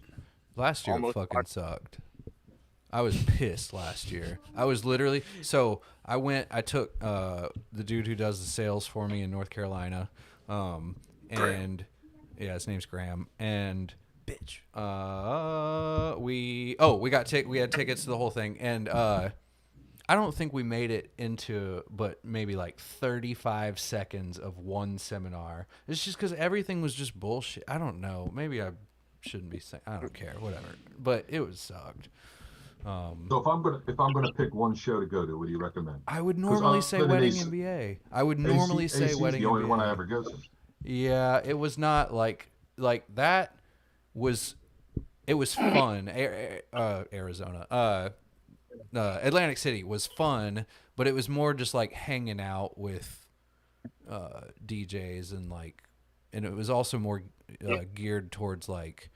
[SPEAKER 2] Last year
[SPEAKER 3] Almost
[SPEAKER 2] fucking sucked. I was pissed last year. I was literally I took the dude who does the sales for me in North Carolina, and yeah, his name's Graham, and
[SPEAKER 1] Bitch.
[SPEAKER 2] we had tickets to the whole thing, and I don't think we made it into but maybe like 35 seconds of one seminar. It's just because everything was just bullshit. I don't know. Maybe I shouldn't be saying. I don't care. Whatever. But it was sucked.
[SPEAKER 7] So if I'm gonna pick one show to go to, what do you recommend?
[SPEAKER 2] I would normally say Wedding
[SPEAKER 7] AC
[SPEAKER 2] NBA. I would normally say
[SPEAKER 7] AC is
[SPEAKER 2] Wedding
[SPEAKER 7] the only
[SPEAKER 2] NBA.
[SPEAKER 7] one I ever go to.
[SPEAKER 2] Yeah, it was not like that. It was fun. Arizona. Atlantic City was fun, but it was more just like hanging out with DJs and it was also more geared towards like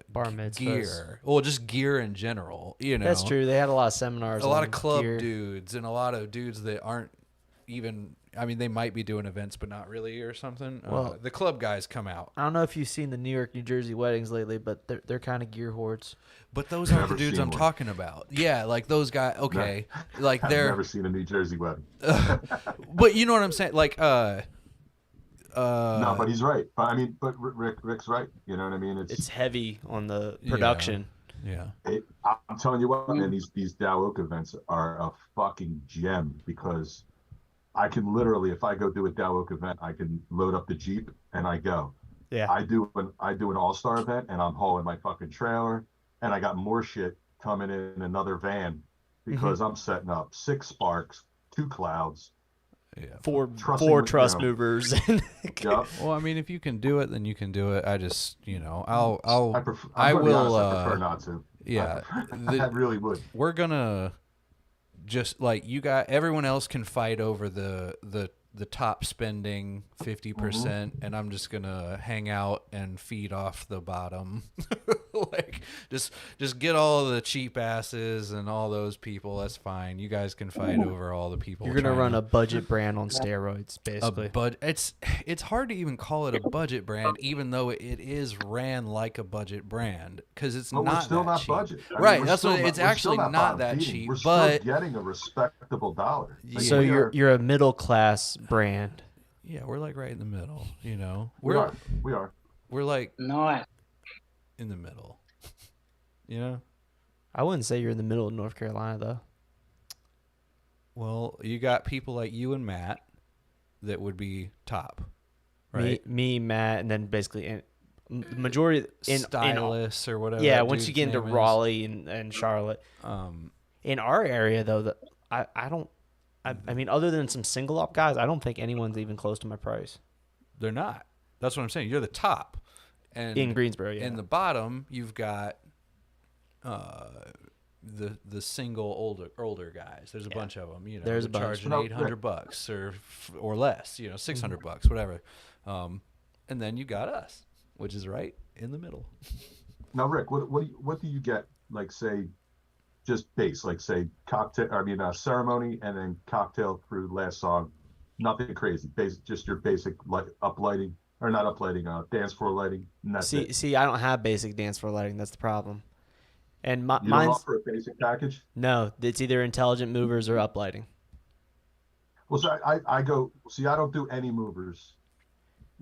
[SPEAKER 1] Bar mitzvahs.
[SPEAKER 2] gear. Well, just gear in general, you know.
[SPEAKER 1] That's true. They had a lot of seminars.
[SPEAKER 2] A lot
[SPEAKER 1] on
[SPEAKER 2] of club
[SPEAKER 1] gear.
[SPEAKER 2] dudes and a lot of dudes that aren't even. I mean, they might be doing events, but not really, or something.
[SPEAKER 1] Well,
[SPEAKER 2] the club guys come out.
[SPEAKER 1] I don't know if you've seen the New York, New Jersey weddings lately, but they're kind of gear hordes.
[SPEAKER 2] But those aren't the
[SPEAKER 7] Never
[SPEAKER 2] dudes
[SPEAKER 7] seen
[SPEAKER 2] I'm
[SPEAKER 7] one.
[SPEAKER 2] talking about. Yeah, like those guys. Okay, like
[SPEAKER 7] I've
[SPEAKER 2] they're.
[SPEAKER 7] never seen a New Jersey wedding.
[SPEAKER 2] But you know what I'm saying? Like,
[SPEAKER 7] No, but he's right. But Rick's right. You know what I mean?
[SPEAKER 1] It's heavy on the production.
[SPEAKER 2] Yeah.
[SPEAKER 7] I'm telling you what, man, these Dow Oak events are a fucking gem because I can literally, if I go do a Dow Oak event, I can load up the Jeep and I go.
[SPEAKER 1] Yeah.
[SPEAKER 7] I do an all-star event and I'm hauling my fucking trailer and I got more shit coming in another van because I'm setting up 6 sparks, 2 clouds.
[SPEAKER 2] Yeah.
[SPEAKER 1] Four
[SPEAKER 7] Trusting,
[SPEAKER 1] truss
[SPEAKER 7] you know.
[SPEAKER 1] movers.
[SPEAKER 7] Yep.
[SPEAKER 2] Well, I mean, if you can do it, then you can do it. I just,
[SPEAKER 7] I
[SPEAKER 2] will.
[SPEAKER 7] I prefer not to.
[SPEAKER 2] Yeah.
[SPEAKER 7] I really would.
[SPEAKER 2] We're gonna just like everyone else can fight over the top spending 50%, and I'm just gonna hang out and feed off the bottom. Like just get all the cheap asses and all those people. That's fine. You guys can fight over all the people.
[SPEAKER 1] You're gonna
[SPEAKER 2] trying
[SPEAKER 1] run
[SPEAKER 2] to-
[SPEAKER 1] a budget brand on steroids, basically.
[SPEAKER 2] But it's hard to even call it a budget brand, even though it is ran like a budget brand because it's
[SPEAKER 7] But
[SPEAKER 2] not
[SPEAKER 7] we're still
[SPEAKER 2] that
[SPEAKER 7] not
[SPEAKER 2] cheap.
[SPEAKER 7] budget.
[SPEAKER 2] Right,
[SPEAKER 7] we're
[SPEAKER 2] that's
[SPEAKER 7] still
[SPEAKER 2] what it's
[SPEAKER 7] we're
[SPEAKER 2] actually
[SPEAKER 7] still
[SPEAKER 2] not
[SPEAKER 7] bottom
[SPEAKER 2] that
[SPEAKER 7] feeding.
[SPEAKER 2] cheap,
[SPEAKER 7] We're
[SPEAKER 2] but
[SPEAKER 7] still getting a respectable dollar.
[SPEAKER 1] So you're a middle class brand.
[SPEAKER 2] yeah, we're like right in the middle. You know,
[SPEAKER 7] we are.
[SPEAKER 2] we're like
[SPEAKER 5] Nice.
[SPEAKER 2] in the middle. You know.
[SPEAKER 1] I wouldn't say you're in the middle of North Carolina though.
[SPEAKER 2] Well, you got people like you and Matt that would be top, right?
[SPEAKER 1] Me, Matt, and then basically the majority
[SPEAKER 2] Stylists or whatever.
[SPEAKER 1] yeah,
[SPEAKER 2] that
[SPEAKER 1] once you
[SPEAKER 2] dude's
[SPEAKER 1] get into
[SPEAKER 2] name is.
[SPEAKER 1] Raleigh and Charlotte. In our area though, I mean, other than some single up guys, I don't think anyone's even close to my price
[SPEAKER 2] They're not. That's what I'm saying. You're the top, and
[SPEAKER 1] in Greensboro. Yeah,
[SPEAKER 2] in the bottom, you've got the single older guys. There's a bunch of them. You know,
[SPEAKER 1] There's a
[SPEAKER 2] they're
[SPEAKER 1] bunch.
[SPEAKER 2] charging $800 or less. You know, $600, whatever. And then you got us, which is right in the middle.
[SPEAKER 7] Now, Rick, what do you get? Like, say, just base, like say ceremony and then cocktail through last song. Nothing crazy. Just your basic uplighting or not uplighting, dance floor lighting. And that's it.
[SPEAKER 1] see, I don't have basic dance floor lighting. That's the problem. And
[SPEAKER 7] You don't
[SPEAKER 1] mine's
[SPEAKER 7] offer a basic package.
[SPEAKER 1] no, it's either intelligent movers or uplighting.
[SPEAKER 7] Well, so I go. See, I don't do any movers.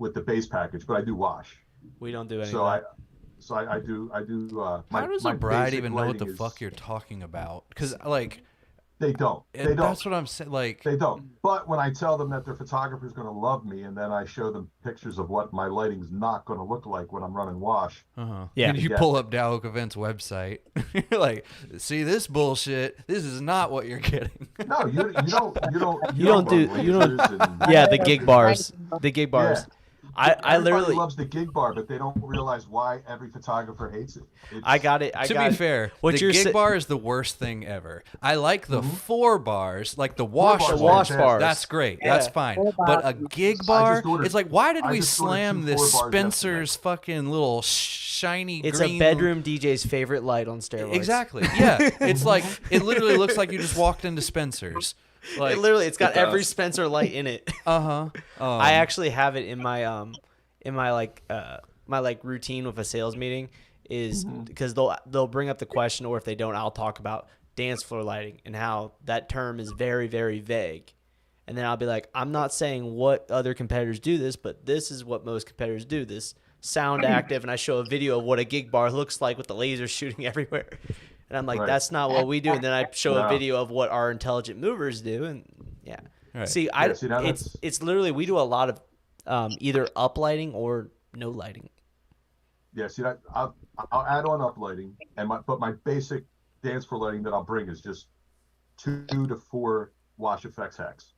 [SPEAKER 7] with the base package, but I do wash.
[SPEAKER 1] We don't do any
[SPEAKER 7] So
[SPEAKER 1] of that.
[SPEAKER 7] I do.
[SPEAKER 2] How does a bride even know what the fuck you're talking about? Because like
[SPEAKER 7] they don't.
[SPEAKER 2] That's what I'm saying. Like
[SPEAKER 7] They don't. But when I tell them that their photographer is going to love me, and then I show them pictures of what my lighting's not going to look like when I'm running wash.
[SPEAKER 1] Yeah.
[SPEAKER 2] And you pull up Dowhook Events website. You're like, see this bullshit. This is not what you're getting.
[SPEAKER 7] No, you don't.
[SPEAKER 1] Yeah, the gig bars. The gig bars.
[SPEAKER 7] Yeah.
[SPEAKER 1] I
[SPEAKER 7] Everybody
[SPEAKER 1] literally
[SPEAKER 7] loves the gig bar, but they don't realize why every photographer hates it.
[SPEAKER 1] I got it.
[SPEAKER 2] To be fair, the gig bar is the worst thing ever. I like the 4 bars, like the wash
[SPEAKER 1] bars.
[SPEAKER 2] That's great.
[SPEAKER 1] Yeah.
[SPEAKER 2] That's fine. But a gig bar, it's like, why did we
[SPEAKER 7] just ordered
[SPEAKER 2] slam
[SPEAKER 7] 2
[SPEAKER 2] this
[SPEAKER 7] 4 bars
[SPEAKER 2] Spencer's fucking little shiny
[SPEAKER 1] It's
[SPEAKER 2] green?
[SPEAKER 1] a bedroom DJ's favorite light on steroids.
[SPEAKER 2] Exactly. Yeah. It's like, it literally looks like you just walked into Spencer's. Like,
[SPEAKER 1] it's got every Spencer light in it. I actually have it in my my routine with a sales meeting is because they'll bring up the question, or if they don't, I'll talk about dance floor lighting and how that term is very, very vague. And then I'll be like, I'm not saying what other competitors do this, but this is what most competitors do, this sound active. And I show a video of what a gig bar looks like with the lasers shooting everywhere. And I'm like,
[SPEAKER 7] Right.
[SPEAKER 1] that's not what we do. And then I show a video of what our intelligent movers do. And yeah.
[SPEAKER 2] Right.
[SPEAKER 1] See, it's literally, we do a lot of either uplighting or no lighting.
[SPEAKER 7] Yeah, see that I'll add on up lighting, but my basic dance floor lighting that I'll bring is just 2 to 4 wash effects hex.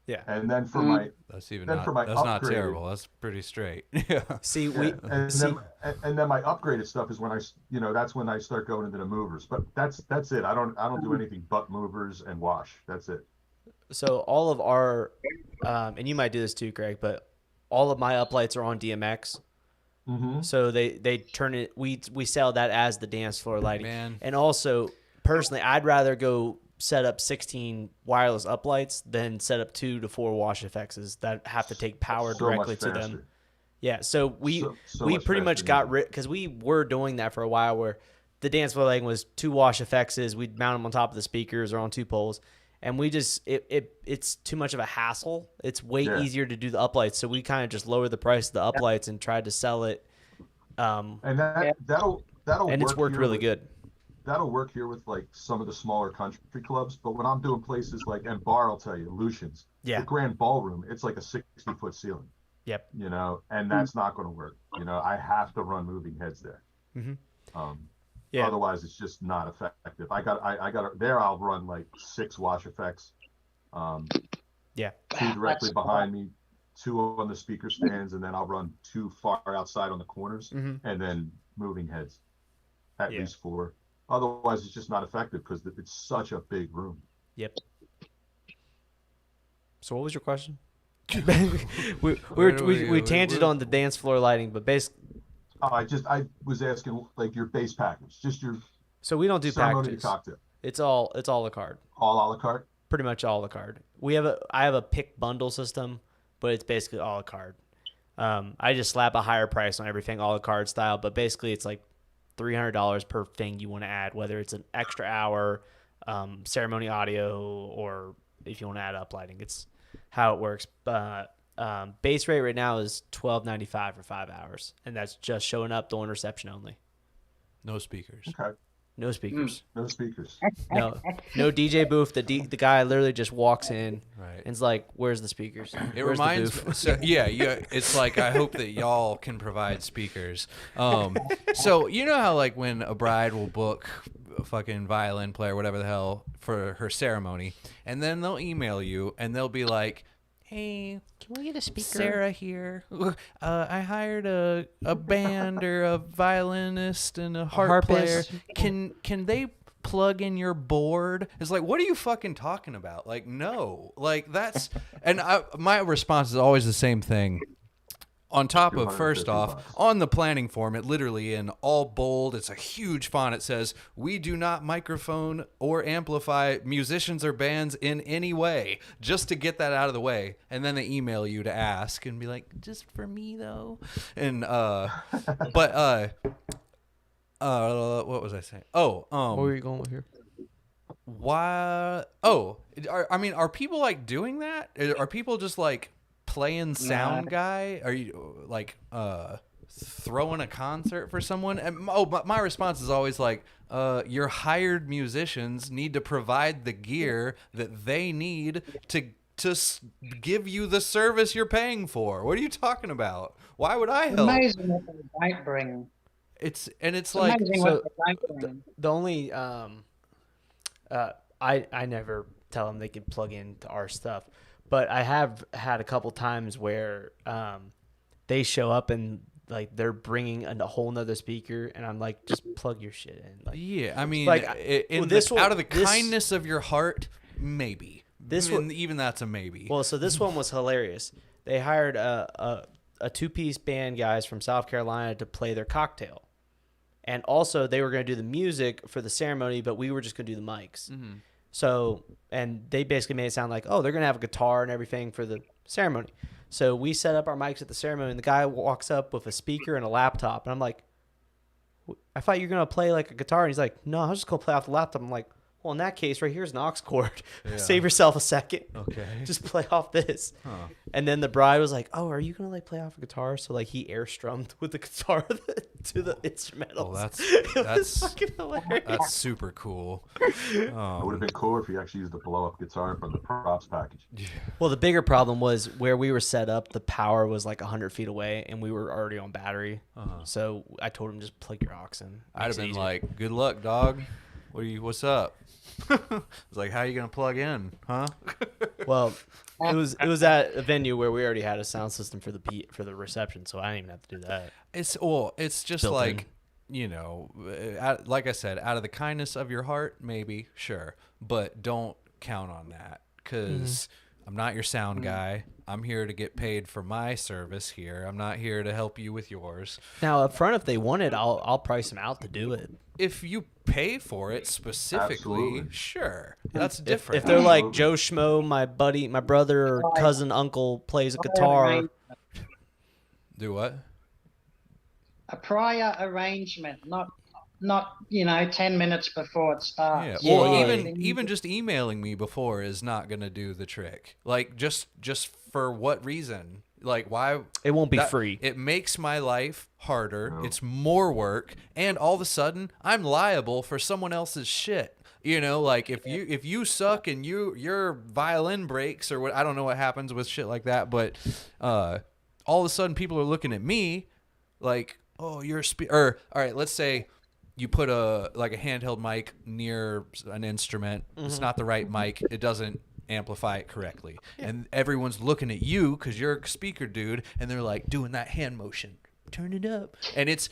[SPEAKER 1] Yeah.
[SPEAKER 7] And then for my
[SPEAKER 2] that's not terrible. That's pretty straight. Yeah.
[SPEAKER 1] See,
[SPEAKER 7] and then my upgraded stuff is when that's when I start going into the movers. But that's it. I don't do anything but movers and wash. That's it.
[SPEAKER 1] So all of our and you might do this too, Greg, but all of my uplights are on DMX. So they turn it. We sell that as the dance floor lighting.
[SPEAKER 2] Man.
[SPEAKER 1] And also, personally, I'd rather go set up 16 wireless uplights than set up 2 to 4 wash effects that have to take power directly to them. Yeah. So we pretty much got rid, because we were doing that for a while, where the dance floor lighting was 2 wash effects. We'd mount them on top of the speakers or on 2 poles. And we just it's too much of a hassle. It's way easier to do the uplights, so we kind of just lowered the price of the uplights and tried to sell it.
[SPEAKER 7] And that'll
[SPEAKER 1] and it's worked really good.
[SPEAKER 7] That'll work here with like some of the smaller country clubs, but when I'm doing places like Bar, I'll tell you, Lucian's, the Grand Ballroom, it's like a 60-foot ceiling.
[SPEAKER 1] Yep.
[SPEAKER 7] And that's not going to work. I have to run moving heads there. Otherwise, it's just not effective. I got there. I'll run like 6 wash effects. 2 directly behind me, 2 on the speaker stands, and then I'll run 2 far outside on the corners, and then moving heads, at least 4. Otherwise, it's just not effective because it's such a big room.
[SPEAKER 1] Yep. So, what was your question? we tanged on the dance floor lighting, but basically.
[SPEAKER 7] I was asking like your base package, just your.
[SPEAKER 1] So we don't do packages.
[SPEAKER 7] Cocktail.
[SPEAKER 1] It's all a la carte.
[SPEAKER 7] All a la carte.
[SPEAKER 1] Pretty much all a la carte. I have a pick bundle system, but it's basically all a la carte. I just slap a higher price on everything, all a la carte style. But basically, it's like $300 per thing you want to add, whether it's an extra hour, ceremony audio, or if you want to add up lighting. It's how it works. Base rate right now is $12.95 for 5 hours, and that's just showing up, doing reception only.
[SPEAKER 2] No speakers.
[SPEAKER 7] Okay.
[SPEAKER 1] No speakers.
[SPEAKER 7] No speakers.
[SPEAKER 1] No DJ booth. The guy literally just walks in and is like, "Where's the speakers?"
[SPEAKER 2] It reminds me. So, yeah. It's like, I hope that y'all can provide speakers. So you know how like when a bride will book a fucking violin player, whatever the hell, for her ceremony, and then they'll email you and they'll be like, "Hey, can we get a speaker? Sarah here. I hired a band or a violinist and a harp player. Can they plug in your board?" It's like, what are you fucking talking about? Like, no. Like, that's... And my response is always the same thing. On top of, first off, on the planning form, it literally in all bold, it's a huge font. It says, "We do not microphone or amplify musicians or bands in any way," just to get that out of the way. And then they email you to ask and be like, "Just for me though." And, what was I saying?
[SPEAKER 1] Where were you going with here?
[SPEAKER 2] Why? Oh, are people like doing that? Are people just like playing sound guy? Are you like throwing a concert for someone? And my response is always like, your hired musicians need to provide the gear that they need to give you the service you're paying for. What are you talking about? Why would I help?
[SPEAKER 5] Amazing what they don't bring.
[SPEAKER 2] It's like,
[SPEAKER 5] amazing
[SPEAKER 1] so
[SPEAKER 5] what they don't bring.
[SPEAKER 1] the only I never tell them they can plug into our stuff, but I have had a couple times where they show up and like they're bringing a whole nother speaker, and I'm like, just plug your shit in. Like,
[SPEAKER 2] yeah, I mean,
[SPEAKER 1] like,
[SPEAKER 2] out of the kindness of your heart, maybe. Even that's a maybe.
[SPEAKER 1] Well, so this one was hilarious. They hired a two-piece band guys from South Carolina to play their cocktail. And also they were going to do the music for the ceremony, but we were just going to do the mics. Mm-hmm. So, and they basically made it sound like, oh, they're going to have a guitar and everything for the ceremony. So we set up our mics at the ceremony, and the guy walks up with a speaker and a laptop. And I'm like, I thought you were going to play like a guitar. And he's like, no, I was just going to play off the laptop. I'm like, well, in that case, right here's an aux cord. Yeah. Save yourself a second. Okay. Just play off this. Huh. And then the bride was like, oh, are you going to like play off a guitar? So like he air strummed with the guitar to the instrumentals.
[SPEAKER 2] Oh, that's fucking hilarious. That's super cool.
[SPEAKER 7] It would have been cooler if he actually used the blow up guitar from the props package. Yeah.
[SPEAKER 1] Well, the bigger problem was where we were set up, the power was like 100 feet away and we were already on battery. Uh-huh. So I told him just plug your aux in.
[SPEAKER 2] I'd have been like, good luck, dog. What's up? I was like, how are you gonna plug in, huh?
[SPEAKER 1] Well, it was at a venue where we already had a sound system for the reception, so I didn't even have to do that.
[SPEAKER 2] It's just built like in. You know, like I said, out of the kindness of your heart, maybe, sure, but don't count on that because I'm not your sound guy. I'm here to get paid for my service here. I'm not here to help you with yours.
[SPEAKER 1] Now, up front, if they want it, I'll price them out to do it.
[SPEAKER 2] If you pay for it specifically, sure, that's different.
[SPEAKER 1] If they're like Joe Schmo, my buddy, my brother or cousin, uncle plays a guitar.
[SPEAKER 2] Do what?
[SPEAKER 5] A prior arrangement, not 10 minutes before it starts.
[SPEAKER 2] Yeah. Well, even just emailing me before is not gonna do the trick. Like just for what reason? Like why?
[SPEAKER 1] It won't be free.
[SPEAKER 2] It makes my life harder. No. It's more work, and all of a sudden I'm liable for someone else's shit. You know, like if you suck and your violin breaks or what, I don't know what happens with shit like that, but all of a sudden people are looking at me like, oh, you're or all right, let's say you put a handheld mic near an instrument. Mm-hmm. It's not the right mic. It doesn't amplify it correctly. Yeah. And everyone's looking at you because you're a speaker dude, and they're like doing that hand motion. Turn it up. And it's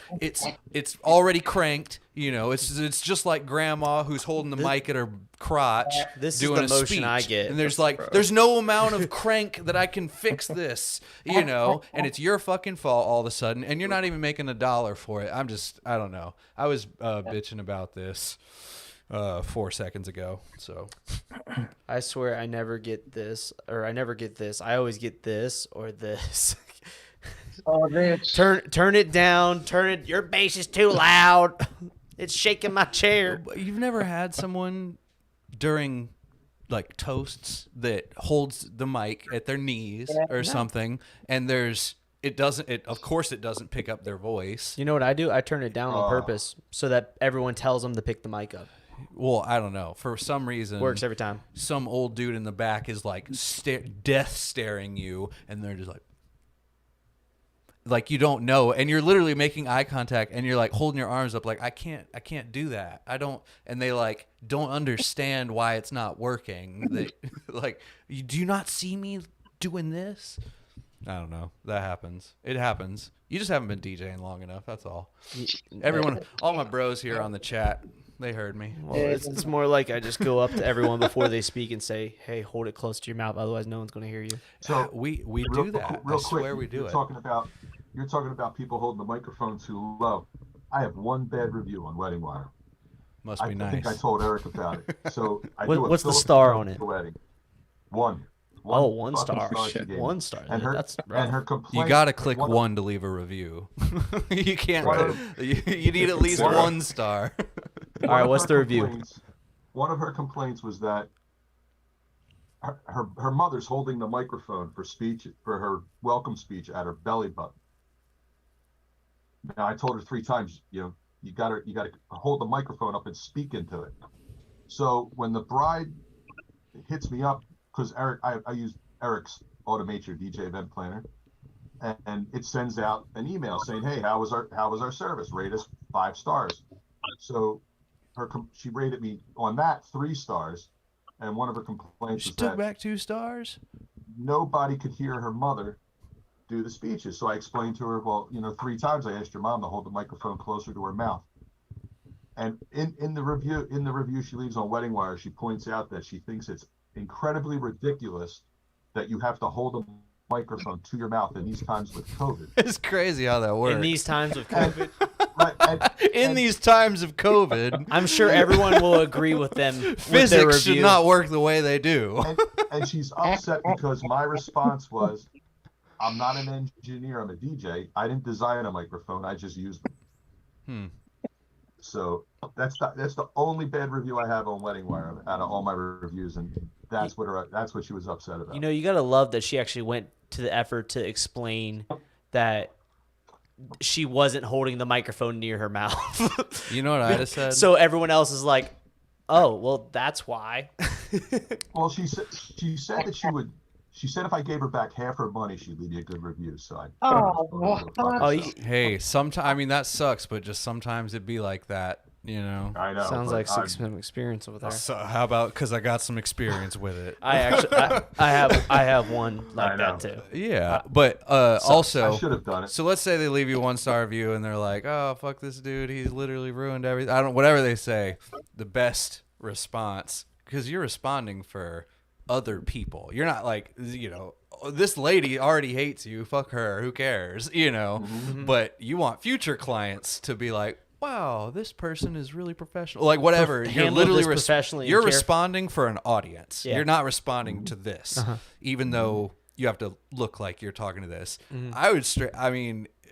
[SPEAKER 2] already cranked. You know, it's just like grandma who's holding the mic at her crotch doing
[SPEAKER 1] is the
[SPEAKER 2] a
[SPEAKER 1] motion
[SPEAKER 2] speech.
[SPEAKER 1] I get.
[SPEAKER 2] And there's no amount of crank that I can fix this, you know, and it's your fucking fault all of a sudden, and you're not even making $1 for it. I don't know. I was bitching about this 4 seconds ago. So
[SPEAKER 1] I swear I never get this, or I never get this. I always get this or this.
[SPEAKER 5] Oh, this.
[SPEAKER 1] Turn it down. Your bass is too loud. It's shaking my chair.
[SPEAKER 2] You've never had someone during like toasts that holds the mic at their knees or something, and of course it doesn't pick up their voice.
[SPEAKER 1] You know what I do? I turn it down on purpose so that everyone tells them to pick the mic up.
[SPEAKER 2] Well, I don't know. For some reason,
[SPEAKER 1] works every time.
[SPEAKER 2] Some old dude in the back is like death staring you, and they're just like you don't know, and you're literally making eye contact, and you're like holding your arms up, like I can't do that. I don't, and they like don't understand why it's not working. They like, do you not see me doing this? I don't know. That happens. It happens. You just haven't been DJing long enough. That's all. Everyone, all my bros here on the chat, they heard me.
[SPEAKER 1] Well, it's more like I just go up to everyone before they speak and say, "Hey, hold it close to your mouth, otherwise no one's going to hear you."
[SPEAKER 2] So we do that. I swear we do it.
[SPEAKER 7] You're talking about people holding the microphone too low. I have one bad review on Wedding Wire.
[SPEAKER 2] Must be nice.
[SPEAKER 7] I think I told Eric about it. So
[SPEAKER 1] what's the star on it?
[SPEAKER 7] Wedding. One
[SPEAKER 1] star. One star.
[SPEAKER 7] And her complaint.
[SPEAKER 2] You got to click one to leave a review. You can't. You need at least 1 star.
[SPEAKER 1] All right, what's the review?
[SPEAKER 7] One of her complaints was that her mother's holding the microphone for her welcome speech at her belly button. Now I told her 3 times, you got to hold the microphone up and speak into it. So when the bride hits me up, because I use Eric's Automator DJ event planner, and it sends out an email saying, "Hey, how was our service? Rate us 5 stars." So she rated me on that 3 stars, and one of her complaints
[SPEAKER 2] She
[SPEAKER 7] was
[SPEAKER 2] took
[SPEAKER 7] that
[SPEAKER 2] back 2 stars.
[SPEAKER 7] nobody could hear her mother do the speeches. So I explained to her, well, 3 times I asked your mom to hold the microphone closer to her mouth. And in the review she leaves on Wedding Wire, she points out that she thinks it's incredibly ridiculous that you have to hold a microphone to your mouth in these times with COVID.
[SPEAKER 2] It's crazy how that works.
[SPEAKER 1] In these times of COVID.
[SPEAKER 2] In these times of COVID,
[SPEAKER 1] I'm sure everyone will agree with them. With their
[SPEAKER 2] physics should
[SPEAKER 1] review.
[SPEAKER 2] not work the way they do.
[SPEAKER 7] And she's upset because my response was, I'm not an engineer, I'm a DJ. I didn't design a microphone, I just used them. So that's the only bad review I have on Wedding Wire out of all my reviews, and that's what she was upset about.
[SPEAKER 1] You gotta love that she actually went to the effort to explain that she wasn't holding the microphone near her mouth.
[SPEAKER 2] You know what I just said?
[SPEAKER 1] So everyone else is like, "Oh, well, that's why."
[SPEAKER 7] Well, she said that she would. She said if I gave her back half her money, she'd leave me a good review. So
[SPEAKER 2] hey, that sucks, but just sometimes it'd be like that,
[SPEAKER 7] I know.
[SPEAKER 1] Sounds like 6 months experience over there.
[SPEAKER 2] So how about, because I got some experience with it.
[SPEAKER 1] I have one like that too.
[SPEAKER 2] Yeah, but also
[SPEAKER 7] I should have done it.
[SPEAKER 2] So let's say they leave you 1-star review and they're like, "Oh, fuck this dude, he's literally ruined everything." Whatever they say, the best response, because you're responding for other people. You're not like, this lady already hates you, fuck her, who cares, But you want future clients to be like, wow, this person is really professional. Like whatever. You're literally you're responding for an audience.
[SPEAKER 1] Yeah.
[SPEAKER 2] You're not responding to this, even though you have to look like you're talking to this. I would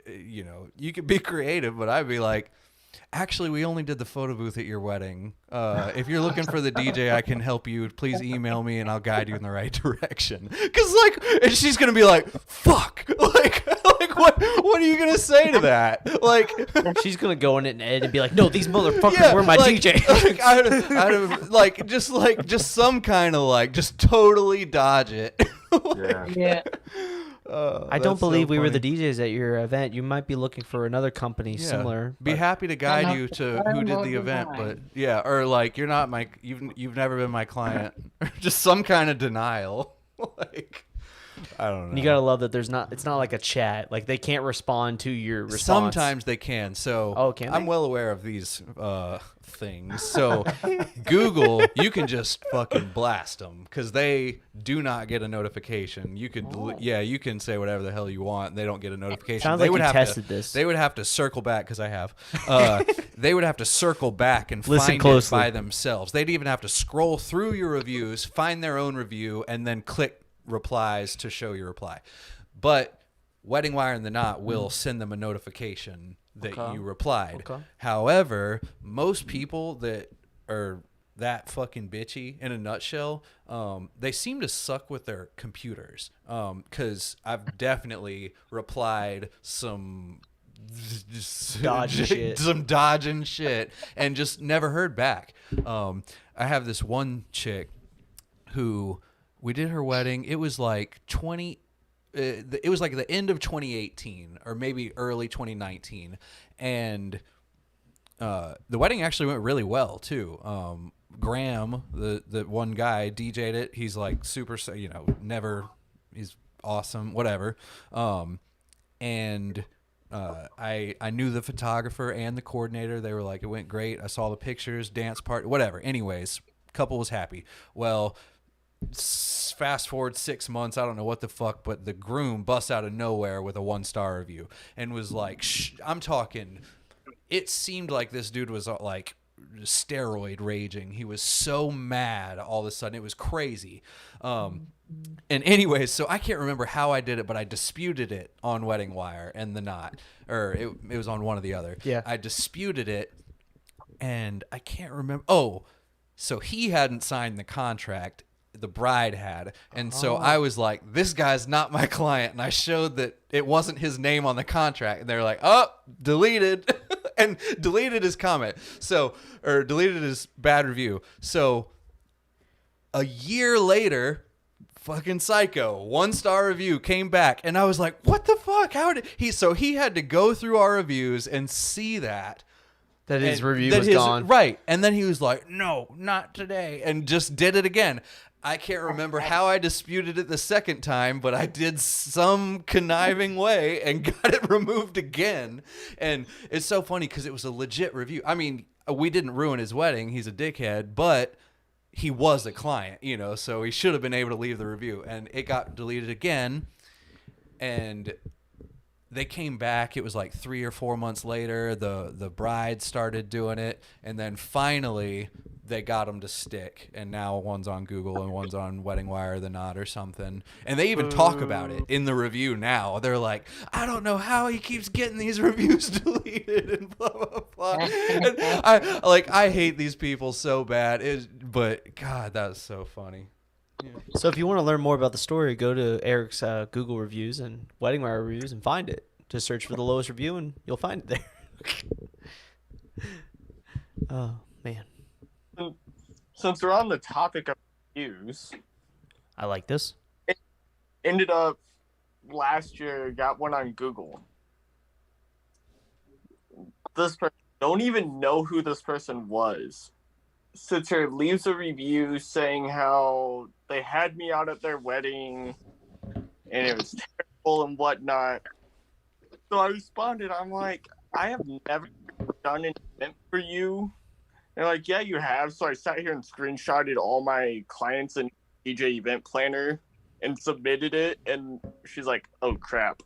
[SPEAKER 2] you could be creative, but I'd be like, actually, we only did the photo booth at your wedding. If you're looking for the DJ, I can help you. Please email me and I'll guide you in the right direction. Because, and she's going to be like, fuck. What are you going to say to that?
[SPEAKER 1] She's going to go in it and edit and be like, no, these motherfuckers were my DJ.
[SPEAKER 2] Just some kind of just totally dodge it.
[SPEAKER 5] Yeah.
[SPEAKER 1] I don't believe we were the DJs at your event. You might be looking for another company similar.
[SPEAKER 2] Be happy to guide you to who did the event, but you're not you've never been my client. Just some kind of denial. I don't know.
[SPEAKER 1] You gotta love that it's not like a chat. Like they can't respond to your response.
[SPEAKER 2] Sometimes they can. So I'm well aware of these things. So Google, you can just fucking blast them because they do not get a notification. You could, you can say whatever the hell you want. And they don't get a notification.
[SPEAKER 1] Sounds
[SPEAKER 2] they
[SPEAKER 1] like
[SPEAKER 2] would
[SPEAKER 1] you
[SPEAKER 2] have
[SPEAKER 1] tested this.
[SPEAKER 2] They would have to circle back because I have. They would have to circle back and
[SPEAKER 1] Listen
[SPEAKER 2] find
[SPEAKER 1] closely.
[SPEAKER 2] it by themselves. They'd even have to scroll through your reviews, find their own review, and then click replies to show your reply. But Wedding Wire and the Knot will send them a notification that you replied. Okay. However, most people that are that fucking bitchy in a nutshell, they seem to suck with their computers. Because I've definitely replied some dodging shit and just never heard back. I have this one chick who we did her wedding. It was like it was like the end of 2018 or maybe early 2019, and the wedding actually went really well too. Graham, the one guy, DJ'd it. He's like super, he's awesome, whatever. And I knew the photographer and the coordinator. They were like, it went great. I saw the pictures, dance part, whatever. Anyways, couple was happy. Well, fast forward 6 months, I don't know what the fuck, but the groom busts out of nowhere with a 1-star review and was like, I'm talking, it seemed like this dude was like steroid raging. He was so mad all of a sudden. It was crazy. And anyways, so I can't remember how I did it, but I disputed it on Wedding Wire and the Knot, or it was on one or the other.
[SPEAKER 1] Yeah.
[SPEAKER 2] I disputed it and I can't remember. Oh, so he hadn't signed the contract. the bride had. And so I was like, this guy's not my client. And I showed that it wasn't his name on the contract. And they're like, oh, deleted. And deleted his comment. Or deleted his bad review. So a year later, fucking psycho, 1-star review came back. And I was like, what the fuck? How did he? So he had to go through our reviews and see that
[SPEAKER 1] his review was gone.
[SPEAKER 2] Right. And then he was like, no, not today. And just did it again. I can't remember how I disputed it the second time, but I did some conniving way and got it removed again. And it's so funny because it was a legit review. I mean, we didn't ruin his wedding. He's a dickhead, but he was a client, so he should have been able to leave the review. And it got deleted again. And they came back. It was like 3 or 4 months later. The bride started doing it, and then finally they got them to stick. And now one's on Google and one's on Wedding Wire, The Knot, or something. And they even talk about it in the review now. They're like, I don't know how he keeps getting these reviews deleted and blah blah blah. And I hate these people so bad. But God, that was so funny.
[SPEAKER 1] Yeah. So if you want to learn more about the story, go to Erik's Google reviews and Wedding Wire reviews and find it. Just search for the lowest review and you'll find it there. Oh, man.
[SPEAKER 3] Since we're on the topic of reviews,
[SPEAKER 1] I like this.
[SPEAKER 3] It ended up last year, got one on Google. This person, don't even know who this person was. Sits here, leaves a review saying how they had me out at their wedding and it was terrible and whatnot. So I responded, I'm like, I have never done an event for you. And they're like, yeah, you have. So I sat here and screenshotted all my clients in DJ Event Planner and submitted it. And she's like, oh, crap.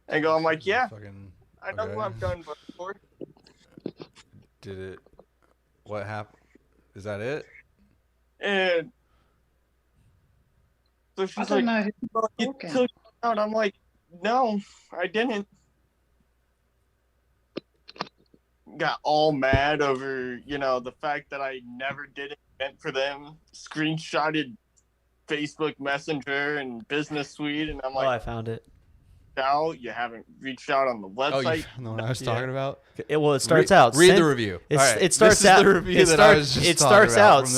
[SPEAKER 3] And I'm like, yeah, I know who I've done before.
[SPEAKER 2] Did it? What happened? Is that it?
[SPEAKER 3] And so she's like, you took it out. I'm like, no, I didn't. Got all mad over, the fact that I never did an event for them. Screenshotted Facebook Messenger and Business Suite, and I'm like,
[SPEAKER 1] I found it.
[SPEAKER 3] Now you haven't reached out on the website.
[SPEAKER 2] Oh, you found the one I was talking about?
[SPEAKER 1] It starts out.
[SPEAKER 2] Read the review.
[SPEAKER 1] It starts out.
[SPEAKER 2] The review that I was just talking about.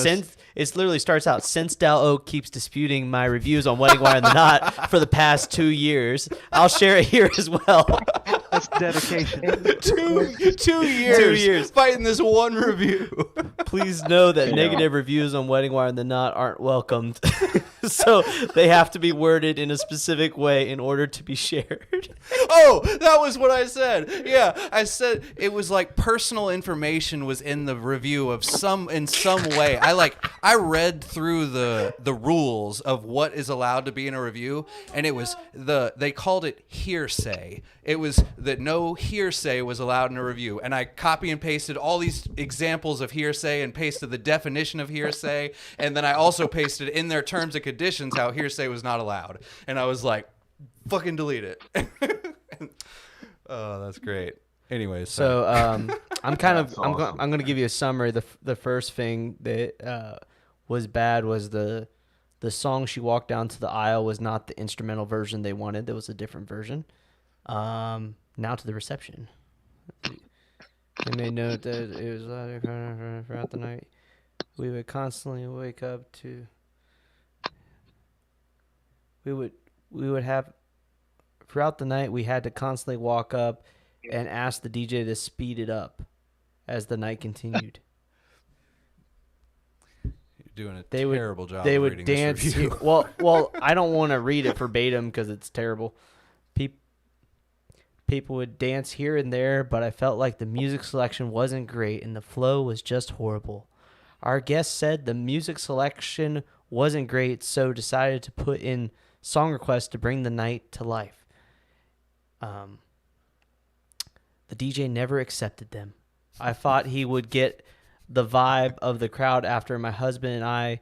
[SPEAKER 1] It literally starts out. Since Dal Oak keeps disputing my reviews on Wedding Wire and The Knot for the past 2 years, I'll share it here as well.
[SPEAKER 8] That's dedication.
[SPEAKER 2] 2 years fighting this one review.
[SPEAKER 1] Please know that negative reviews on Wedding Wire and The Knot aren't welcomed. So they have to be worded in a specific way in order to be shared.
[SPEAKER 2] Oh, that was what I said. Yeah, I said it was like personal information was in the review in some way. I read through the rules of what is allowed to be in a review, and it was they called it hearsay. It was that no hearsay was allowed in a review, and I copy and pasted all these examples of hearsay and pasted the definition of hearsay, and then I also pasted in their terms and conditions how hearsay was not allowed, and I was like, fucking delete it. Oh, that's great. Anyways,
[SPEAKER 1] so I'm going to give you a summary. The first thing that was bad was the song She Walked Down to the Aisle was not the instrumental version they wanted. There was a different version. Now to the reception. They made note that it was throughout the night. We would constantly wake up to. We would have throughout the night. We had to constantly walk up and ask the DJ to speed it up as the night continued.
[SPEAKER 2] You're doing a terrible job.
[SPEAKER 1] They
[SPEAKER 2] of
[SPEAKER 1] would
[SPEAKER 2] reading
[SPEAKER 1] dance.
[SPEAKER 2] this review.
[SPEAKER 1] Well, I don't want to read it verbatim because it's terrible. People would dance here and there, but I felt like the music selection wasn't great and the flow was just horrible. Our guest said the music selection wasn't great, so decided to put in song requests to bring the night to life. The DJ never accepted them. I thought he would get the vibe of the crowd after my husband and I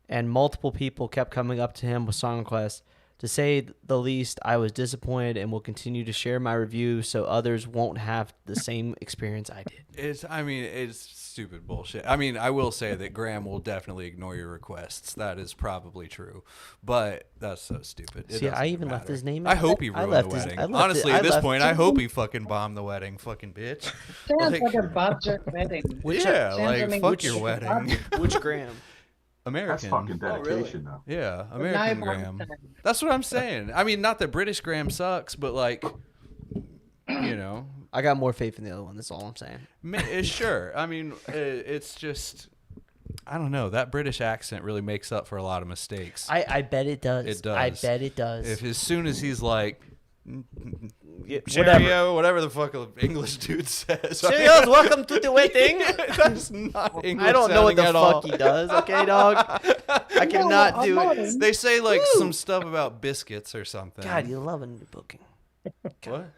[SPEAKER 1] and multiple people kept coming up to him with song requests. To say the least, I was disappointed and will continue to share my review so others won't have the same experience I did.
[SPEAKER 2] It's stupid bullshit. I mean, I will say that Graham will definitely ignore your requests. That is probably true. But that's so stupid. It
[SPEAKER 1] See, I
[SPEAKER 2] doesn't
[SPEAKER 1] even left
[SPEAKER 2] matter.
[SPEAKER 1] his name
[SPEAKER 2] I
[SPEAKER 1] in
[SPEAKER 2] hope
[SPEAKER 1] it.
[SPEAKER 2] he
[SPEAKER 1] I
[SPEAKER 2] ruined
[SPEAKER 1] left
[SPEAKER 2] the
[SPEAKER 1] his-
[SPEAKER 2] wedding.
[SPEAKER 1] I left
[SPEAKER 2] Honestly,
[SPEAKER 1] it- I
[SPEAKER 2] at this
[SPEAKER 1] left
[SPEAKER 2] point,
[SPEAKER 1] him.
[SPEAKER 2] I hope he fucking bombed the wedding. Fucking bitch.
[SPEAKER 5] Sounds like a budget wedding.
[SPEAKER 2] Yeah,
[SPEAKER 5] Sounds
[SPEAKER 2] like,
[SPEAKER 5] like
[SPEAKER 2] fuck
[SPEAKER 5] a
[SPEAKER 2] your
[SPEAKER 5] budget.
[SPEAKER 2] wedding.
[SPEAKER 1] Which Graham?
[SPEAKER 2] American.
[SPEAKER 7] That's fucking dedication, though.
[SPEAKER 2] Yeah,
[SPEAKER 5] No,
[SPEAKER 2] American
[SPEAKER 5] but-
[SPEAKER 2] Graham. That's what I'm saying. I mean, not that British Graham sucks, but like, you know,
[SPEAKER 1] I got more faith in the other one. That's all I'm saying.
[SPEAKER 2] sure. I mean, it's just, I don't know. That British accent really makes up for a lot of mistakes.
[SPEAKER 1] I bet it does.
[SPEAKER 2] It does.
[SPEAKER 1] I bet it does.
[SPEAKER 2] If as soon as he's like,
[SPEAKER 1] whatever.
[SPEAKER 2] cheerio, whatever the fuck an English dude says.
[SPEAKER 1] Cheerios, welcome to the wedding.
[SPEAKER 2] That's not English.
[SPEAKER 1] I don't know what the
[SPEAKER 2] sounding
[SPEAKER 1] fuck
[SPEAKER 2] at all.
[SPEAKER 1] he does. Okay, dog. I cannot do it.
[SPEAKER 2] They say like
[SPEAKER 1] Woo.
[SPEAKER 2] some stuff about biscuits or something.
[SPEAKER 1] God, you love a new booking.
[SPEAKER 2] What?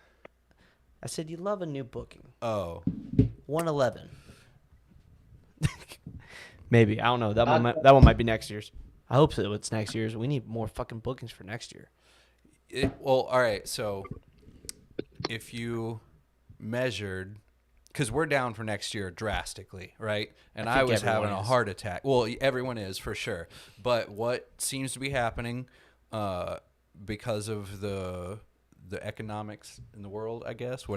[SPEAKER 1] I said you love a new booking.
[SPEAKER 2] Oh.
[SPEAKER 1] 111. Maybe I don't know. That one might be next year's. I hope so. It's next year's. We need more fucking bookings for next year.
[SPEAKER 2] Well, all right. So if you measured, because we're down for next year drastically, right? And I
[SPEAKER 1] think
[SPEAKER 2] was having
[SPEAKER 1] everyone
[SPEAKER 2] a
[SPEAKER 1] is.
[SPEAKER 2] heart attack. Well, everyone is for sure. But what seems to be happening because of the economics in the world, I guess, for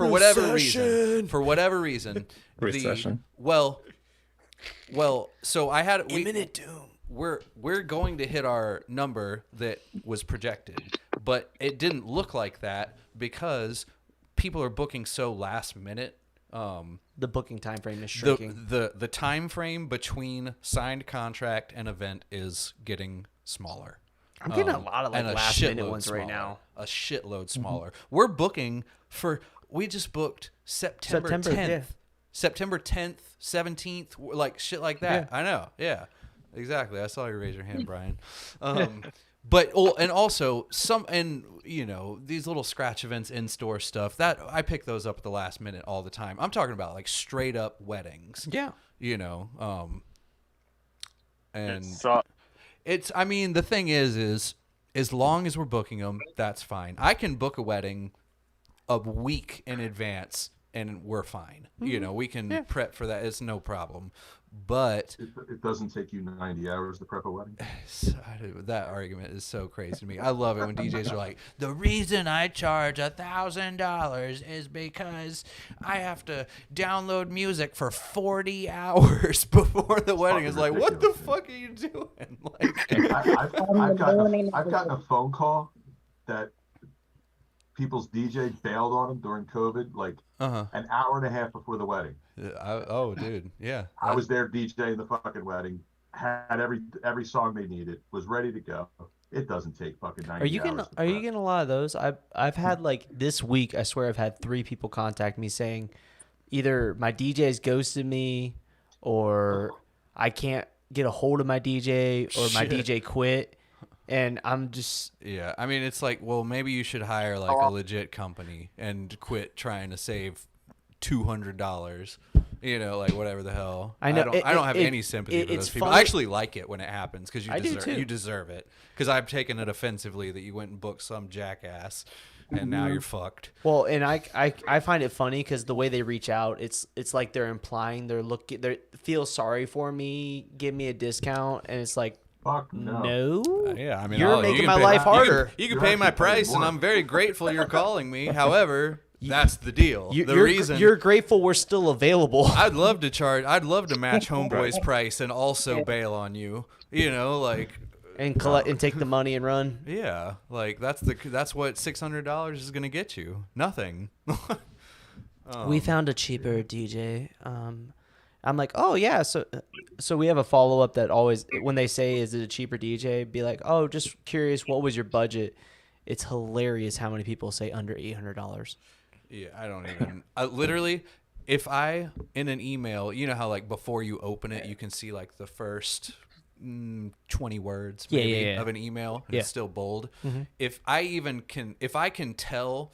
[SPEAKER 2] whatever reason,
[SPEAKER 6] Recession.
[SPEAKER 2] Well, so I had
[SPEAKER 1] Imminent doom.
[SPEAKER 2] We're going to hit our number that was projected, but it didn't look like that because people are booking so last minute.
[SPEAKER 1] The booking time frame is shrinking.
[SPEAKER 2] The time frame between signed contract and event is getting smaller.
[SPEAKER 1] I'm getting a lot of like
[SPEAKER 2] and a
[SPEAKER 1] last minute
[SPEAKER 2] shitload
[SPEAKER 1] ones right
[SPEAKER 2] smaller.
[SPEAKER 1] now.
[SPEAKER 2] A shitload smaller. We're booking we just booked September 10th.
[SPEAKER 1] yeah.
[SPEAKER 2] September 10th, 17th, like shit like that.
[SPEAKER 1] Yeah.
[SPEAKER 2] I know. Yeah, exactly. I saw you raise your hand, Brian. But and also these little scratch events, in-store stuff, that I pick those up at the last minute all the time. I'm talking about like straight up weddings.
[SPEAKER 1] Yeah.
[SPEAKER 2] And
[SPEAKER 3] So,
[SPEAKER 2] I mean, the thing is as long as we're booking them, that's fine. I can book a wedding a week in advance and we're fine. We can prep for that. It's no problem. But
[SPEAKER 7] It doesn't take you 90 hours to prep a wedding.
[SPEAKER 2] that argument is so crazy to me. I love it when DJs are like, the reason I charge $1,000 is because I have to download music for 40 hours before the wedding. It's like, what the fuck are you doing? Like,
[SPEAKER 7] I've gotten a phone call that people's DJ bailed on them during COVID, like an hour and a half before the wedding.
[SPEAKER 2] Dude, yeah.
[SPEAKER 7] I was there DJing the fucking wedding, had every song they needed, was ready to go. It doesn't take fucking 90
[SPEAKER 1] Are you
[SPEAKER 7] hours.
[SPEAKER 1] getting a lot of those? I've had like this week. I swear I've had 3 people contact me saying either my DJ's ghosted me, or I can't get a hold of my DJ, or my DJ quit. And I'm just
[SPEAKER 2] I mean, it's like, well, maybe you should hire like a legit company and quit trying to save $200. Like whatever the hell.
[SPEAKER 1] I know.
[SPEAKER 2] I don't have any sympathy for those people. I actually like it when it happens because you deserve it. Because I've taken it offensively that you went and booked some jackass, and now you're fucked.
[SPEAKER 1] Well, and I find it funny because the way they reach out, it's like they're implying they feel sorry for me, give me a discount, and it's like,
[SPEAKER 7] Fuck no.
[SPEAKER 2] Yeah, I mean,
[SPEAKER 1] you're making my life harder.
[SPEAKER 2] You can pay my price, and I'm very grateful you're calling me. However, that's the deal.
[SPEAKER 1] You're grateful we're still available.
[SPEAKER 2] I'd love to match Homeboy's price and also bail on you.
[SPEAKER 1] And collect and take the money and run.
[SPEAKER 2] Yeah, like that's what $600 is gonna get you. Nothing.
[SPEAKER 1] We found a cheaper DJ. I'm like, oh yeah, so we have a follow up that always, when they say is it a cheaper DJ, be like, oh, just curious, what was your budget? It's hilarious how many people say under $800.
[SPEAKER 2] Yeah, I don't even. Literally, if I in an email, you know how like before you open it, you can see like the first 20 words maybe of an email, and it's still bold. Mm-hmm. If I can tell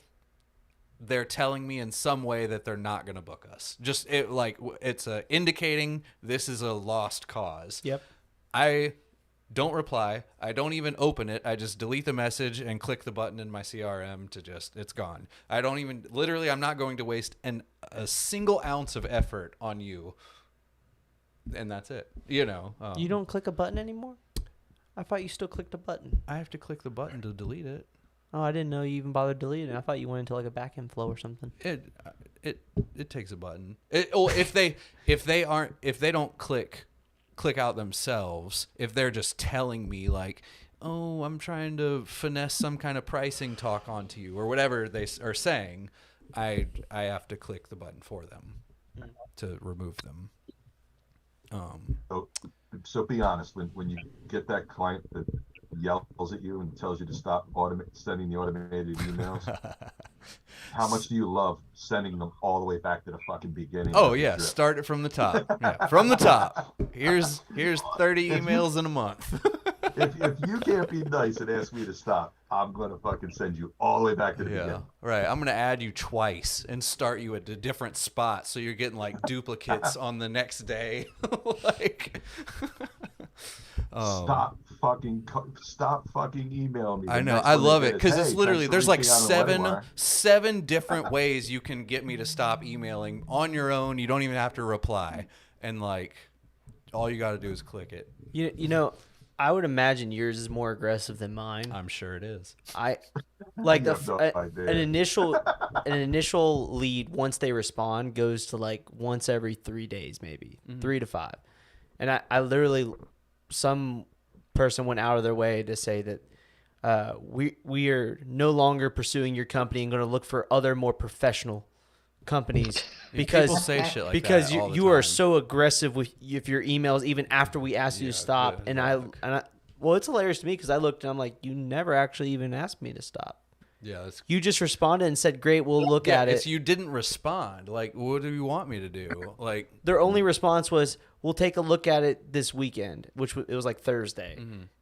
[SPEAKER 2] they're telling me in some way that they're not going to book us. It's indicating this is a lost cause.
[SPEAKER 1] Yep.
[SPEAKER 2] I don't reply. I don't even open it. I just delete the message and click the button in my CRM to it's gone. I don't even, literally, I'm not going to waste a single ounce of effort on you. And that's it. You know.
[SPEAKER 1] You don't click a button anymore? I thought you still clicked a button.
[SPEAKER 2] I have to click the button to delete it.
[SPEAKER 1] Oh, I didn't know you even bothered deleting it. I thought you went into like a backend flow or something.
[SPEAKER 2] It takes a button. If they don't click out themselves, if they're just telling me like, oh, I'm trying to finesse some kind of pricing talk onto you or whatever they are saying, I have to click the button for them to remove them.
[SPEAKER 7] So be honest, when you get that client that yells at you and tells you to stop sending the automated emails, how much do you love sending them all the way back to the fucking beginning?
[SPEAKER 2] Oh yeah, start it from the top. Yeah, from the top. Here's 30 emails in a month.
[SPEAKER 7] if you can't be nice and ask me to stop, I'm gonna fucking send you all the way back to the beginning.
[SPEAKER 2] Right. I'm gonna add you twice and start you at a different spot, so you're getting like duplicates on the next day. Like,
[SPEAKER 7] stop fucking emailing me.
[SPEAKER 2] I know. I love it because it's literally there's like seven different ways you can get me to stop emailing on your own. You don't even have to reply, and like all you got to do is click it.
[SPEAKER 1] You know, I would imagine yours is more aggressive than mine.
[SPEAKER 2] I'm sure it is.
[SPEAKER 1] I like an initial lead once they respond goes to like once every 3 days, maybe 3 to 5, and I literally some person went out of their way to say that we are no longer pursuing your company and going to look for other more professional companies because
[SPEAKER 2] people say shit like
[SPEAKER 1] because
[SPEAKER 2] that all the
[SPEAKER 1] you
[SPEAKER 2] time.
[SPEAKER 1] are so aggressive with your emails even after we asked you to stop. And I well, it's hilarious to me because I looked and I'm like, you never actually even asked me to stop.
[SPEAKER 2] Yeah,
[SPEAKER 1] you just responded and said, "Great, we'll look at it."
[SPEAKER 2] You didn't respond. Like, what do you want me to do? Like,
[SPEAKER 1] their only response was, "We'll take a look at it this weekend," which it was like Thursday,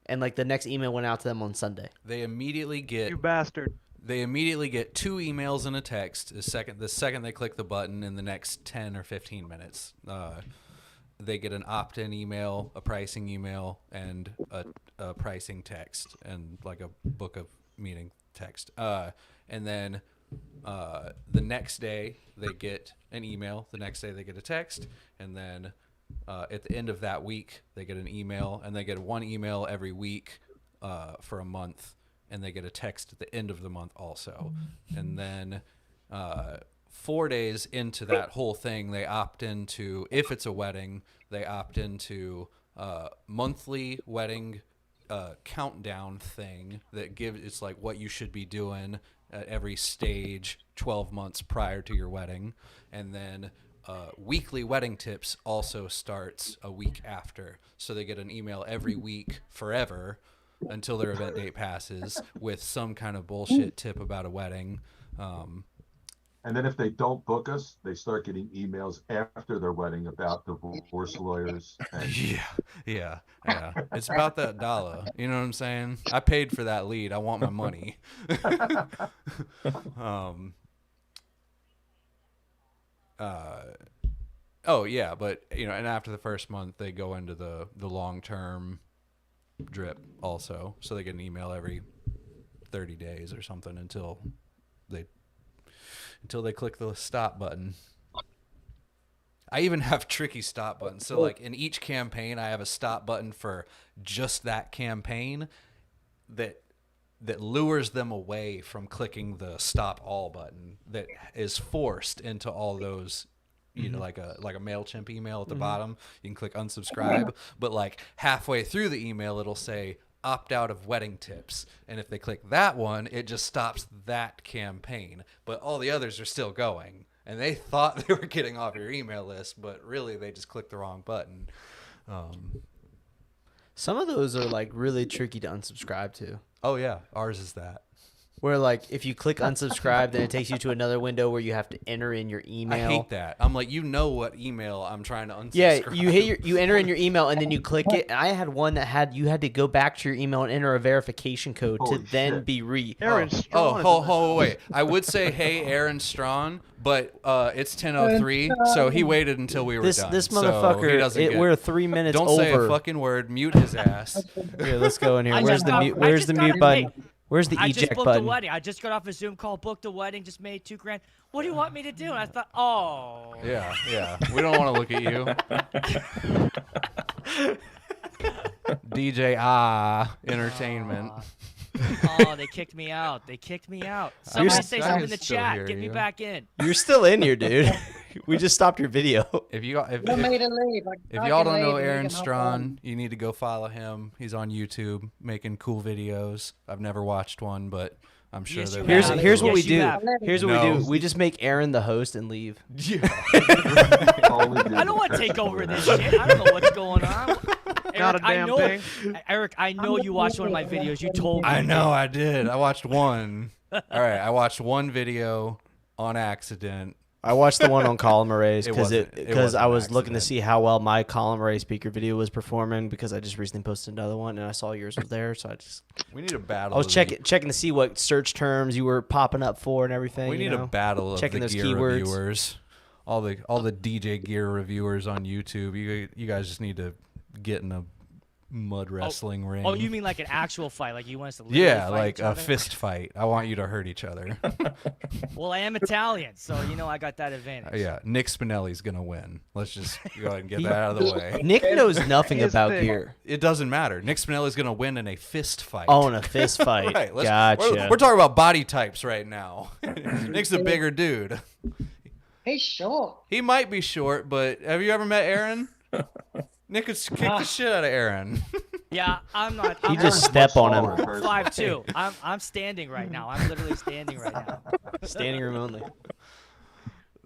[SPEAKER 1] and like the next email went out to them on Sunday.
[SPEAKER 2] They immediately get
[SPEAKER 8] you bastard.
[SPEAKER 2] They immediately get 2 emails and a text the second they click the button in the next 10 or 15 minutes. They get an opt-in email, a pricing email, and a pricing text, and like a book of meeting text. And then the next day they get an email. The next day they get a text. And then at the end of that week, they get an email. And they get 1 email every week for a month. And they get a text at the end of the month also. And then 4 days into that whole thing, they opt into, if it's a wedding, they opt into monthly wedding countdown thing that it's like what you should be doing at every stage 12 months prior to your wedding. And then weekly wedding tips also starts a week after. So they get an email every week forever until their event date passes with some kind of bullshit tip about a wedding.
[SPEAKER 7] And then if they don't book us, they start getting emails after their wedding about divorce lawyers. And
[SPEAKER 2] Yeah. It's about that dollar. You know what I'm saying? I paid for that lead. I want my money. Oh yeah, but and after the first month, they go into the long-term drip also. So they get an email every 30 days or something until they click the stop button. I even have tricky stop buttons. So like in each campaign, I have a stop button for just that campaign that lures them away from clicking the stop all button that is forced into all those, like a MailChimp email at the bottom. You can click unsubscribe, but like halfway through the email, it'll say opt out of wedding tips. And if they click that one, it just stops that campaign. But all the others are still going. And they thought they were getting off your email list, but really they just clicked the wrong button.
[SPEAKER 1] Some of those are like really tricky to unsubscribe to.
[SPEAKER 2] Oh yeah, ours is that.
[SPEAKER 1] Where like if you click unsubscribe, then it takes you to another window where you have to enter in your email.
[SPEAKER 2] I hate that. I'm like, you know what email I'm trying to unsubscribe.
[SPEAKER 1] Yeah, you enter in your email and then you click it. I had one that you had to go back to your email and enter a verification code
[SPEAKER 7] Holy
[SPEAKER 1] to then
[SPEAKER 7] shit.
[SPEAKER 1] be re.
[SPEAKER 8] Aaron Strawn.
[SPEAKER 2] Wait. I would say, hey, Aaron Strawn, but it's 10:03, so he waited until we were done.
[SPEAKER 1] This
[SPEAKER 2] so he
[SPEAKER 1] motherfucker,
[SPEAKER 2] doesn't get-
[SPEAKER 1] we're 3 minutes
[SPEAKER 2] Don't
[SPEAKER 1] over.
[SPEAKER 2] say a fucking word. Mute his ass.
[SPEAKER 1] Here, let's go in here.
[SPEAKER 9] I
[SPEAKER 1] Where's
[SPEAKER 9] just
[SPEAKER 1] the
[SPEAKER 9] got-
[SPEAKER 1] mute?
[SPEAKER 9] I
[SPEAKER 1] Where's
[SPEAKER 9] just
[SPEAKER 1] the
[SPEAKER 9] got
[SPEAKER 1] mute
[SPEAKER 9] a-
[SPEAKER 1] button?
[SPEAKER 9] hey,
[SPEAKER 1] Where's the
[SPEAKER 9] I just
[SPEAKER 1] eject
[SPEAKER 9] booked
[SPEAKER 1] button?
[SPEAKER 9] a wedding. I just got off a Zoom call, booked a wedding, just made $2,000. What do you want me to do? And I thought, oh.
[SPEAKER 2] Yeah. We don't want to look at you. DJ Entertainment.
[SPEAKER 9] Oh, they kicked me out. Somebody say
[SPEAKER 2] I
[SPEAKER 9] something
[SPEAKER 2] can
[SPEAKER 9] in the
[SPEAKER 2] still
[SPEAKER 9] chat.
[SPEAKER 2] hear
[SPEAKER 9] Get me
[SPEAKER 2] you.
[SPEAKER 9] back in.
[SPEAKER 1] You're still in here, dude. We just stopped your video.
[SPEAKER 2] If
[SPEAKER 5] You want me to leave?
[SPEAKER 2] If y'all don't know Aaron Strawn, you need to go follow him. He's on YouTube making cool videos. I've never watched one, but I'm sure
[SPEAKER 9] Yes,
[SPEAKER 2] they're
[SPEAKER 9] you have.
[SPEAKER 1] Here's what we
[SPEAKER 9] Yes, you
[SPEAKER 1] do.
[SPEAKER 9] have.
[SPEAKER 1] Here's what we
[SPEAKER 2] No.
[SPEAKER 1] do. We just make Aaron the host and leave.
[SPEAKER 9] I don't want to take over this shit. I don't know what's going on.
[SPEAKER 8] Not a
[SPEAKER 9] Eric, I
[SPEAKER 8] damn
[SPEAKER 9] know,
[SPEAKER 8] thing.
[SPEAKER 9] Eric, I know you watched one of my videos. You told me.
[SPEAKER 2] I know I did. I watched one. All right, I watched one video on accident.
[SPEAKER 1] I watched the one on column arrays
[SPEAKER 2] It
[SPEAKER 1] because
[SPEAKER 2] wasn't
[SPEAKER 1] I
[SPEAKER 2] an
[SPEAKER 1] was looking to
[SPEAKER 2] accident.
[SPEAKER 1] see how well my column array speaker video was performing because I just recently posted another one and I saw yours was there, so
[SPEAKER 2] We need a battle.
[SPEAKER 1] I was
[SPEAKER 2] of
[SPEAKER 1] checking to see what search terms you were popping up for and everything.
[SPEAKER 2] We need a battle of
[SPEAKER 1] checking
[SPEAKER 2] the
[SPEAKER 1] those
[SPEAKER 2] gear
[SPEAKER 1] keywords.
[SPEAKER 2] reviewers. All the DJ gear reviewers on YouTube. You guys just need to get in a mud wrestling ring.
[SPEAKER 9] Oh, you mean like an actual fight? Like you want us to literally
[SPEAKER 2] Yeah,
[SPEAKER 9] fight
[SPEAKER 2] like
[SPEAKER 9] each
[SPEAKER 2] a
[SPEAKER 9] other?
[SPEAKER 2] fist fight. I want you to hurt each other.
[SPEAKER 9] Well, I am Italian, so I got that advantage.
[SPEAKER 2] Yeah, Nick Spinelli's gonna win. Let's just go ahead and get that out of the way.
[SPEAKER 1] Nick knows nothing
[SPEAKER 8] His
[SPEAKER 1] about
[SPEAKER 8] thing.
[SPEAKER 1] gear.
[SPEAKER 2] It doesn't matter. Nick Spinelli's gonna win in a fist fight.
[SPEAKER 1] Oh, in a fist fight.
[SPEAKER 2] Right.
[SPEAKER 1] Gotcha.
[SPEAKER 2] We're talking about body types right now. Nick's a bigger dude.
[SPEAKER 5] He's short.
[SPEAKER 2] He might be short, but have you ever met Aaron? Nick could kick the shit out of Aaron.
[SPEAKER 9] Yeah, I'm not.
[SPEAKER 1] You
[SPEAKER 9] I'm
[SPEAKER 1] just
[SPEAKER 9] not
[SPEAKER 1] step on him.
[SPEAKER 9] 5'2". I'm standing right now. I'm literally standing right now.
[SPEAKER 1] Standing room only.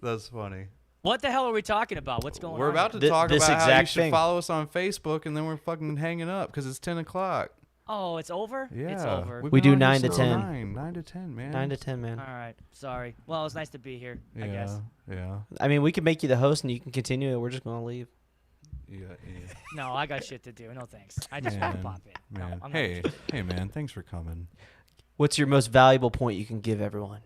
[SPEAKER 2] That's funny.
[SPEAKER 9] What the hell are we talking about? What's going on?
[SPEAKER 2] We're about to
[SPEAKER 1] Th-
[SPEAKER 2] talk
[SPEAKER 1] this
[SPEAKER 2] about how you
[SPEAKER 1] exact
[SPEAKER 2] should
[SPEAKER 1] thing.
[SPEAKER 2] follow us on Facebook, and then we're fucking hanging up because it's 10 o'clock.
[SPEAKER 9] Oh, it's over?
[SPEAKER 2] Yeah.
[SPEAKER 9] It's over.
[SPEAKER 2] We've
[SPEAKER 1] We
[SPEAKER 2] been
[SPEAKER 1] do
[SPEAKER 2] on here
[SPEAKER 1] 9 to
[SPEAKER 2] since
[SPEAKER 1] 10.
[SPEAKER 2] 9 to 10, man.
[SPEAKER 1] 9 to 10, man.
[SPEAKER 9] All right. Sorry. Well, it was nice to be here, I
[SPEAKER 2] Yeah,
[SPEAKER 9] guess.
[SPEAKER 2] yeah.
[SPEAKER 1] I mean, we could make you the host and you can continue it. We're just gonna leave.
[SPEAKER 2] Yeah.
[SPEAKER 9] No, I got shit to do. No thanks. I just want to
[SPEAKER 2] Man,
[SPEAKER 9] pop in. No,
[SPEAKER 2] man.
[SPEAKER 9] I'm not
[SPEAKER 2] Hey,
[SPEAKER 9] interested.
[SPEAKER 2] hey, man. Thanks for coming.
[SPEAKER 1] What's your most valuable point you can give everyone?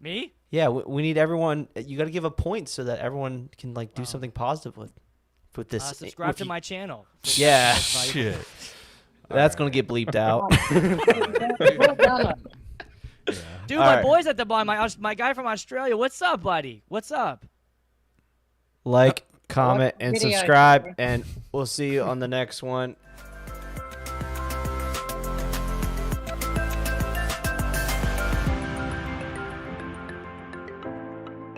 [SPEAKER 9] Me?
[SPEAKER 1] Yeah, we need everyone. You got to give a point so that everyone can like do something positive with this.
[SPEAKER 9] Subscribe
[SPEAKER 1] with
[SPEAKER 9] to
[SPEAKER 1] you-
[SPEAKER 9] my channel.
[SPEAKER 1] Yeah,
[SPEAKER 2] Shit.
[SPEAKER 1] that's gonna get bleeped out.
[SPEAKER 9] Dude,
[SPEAKER 1] All
[SPEAKER 9] my
[SPEAKER 1] right.
[SPEAKER 9] boy's at the bottom. My guy from Australia. What's up, buddy? What's up?
[SPEAKER 1] Like, comment, and
[SPEAKER 5] video,
[SPEAKER 1] subscribe,
[SPEAKER 5] Jeffrey?
[SPEAKER 1] and we'll see you on the next one.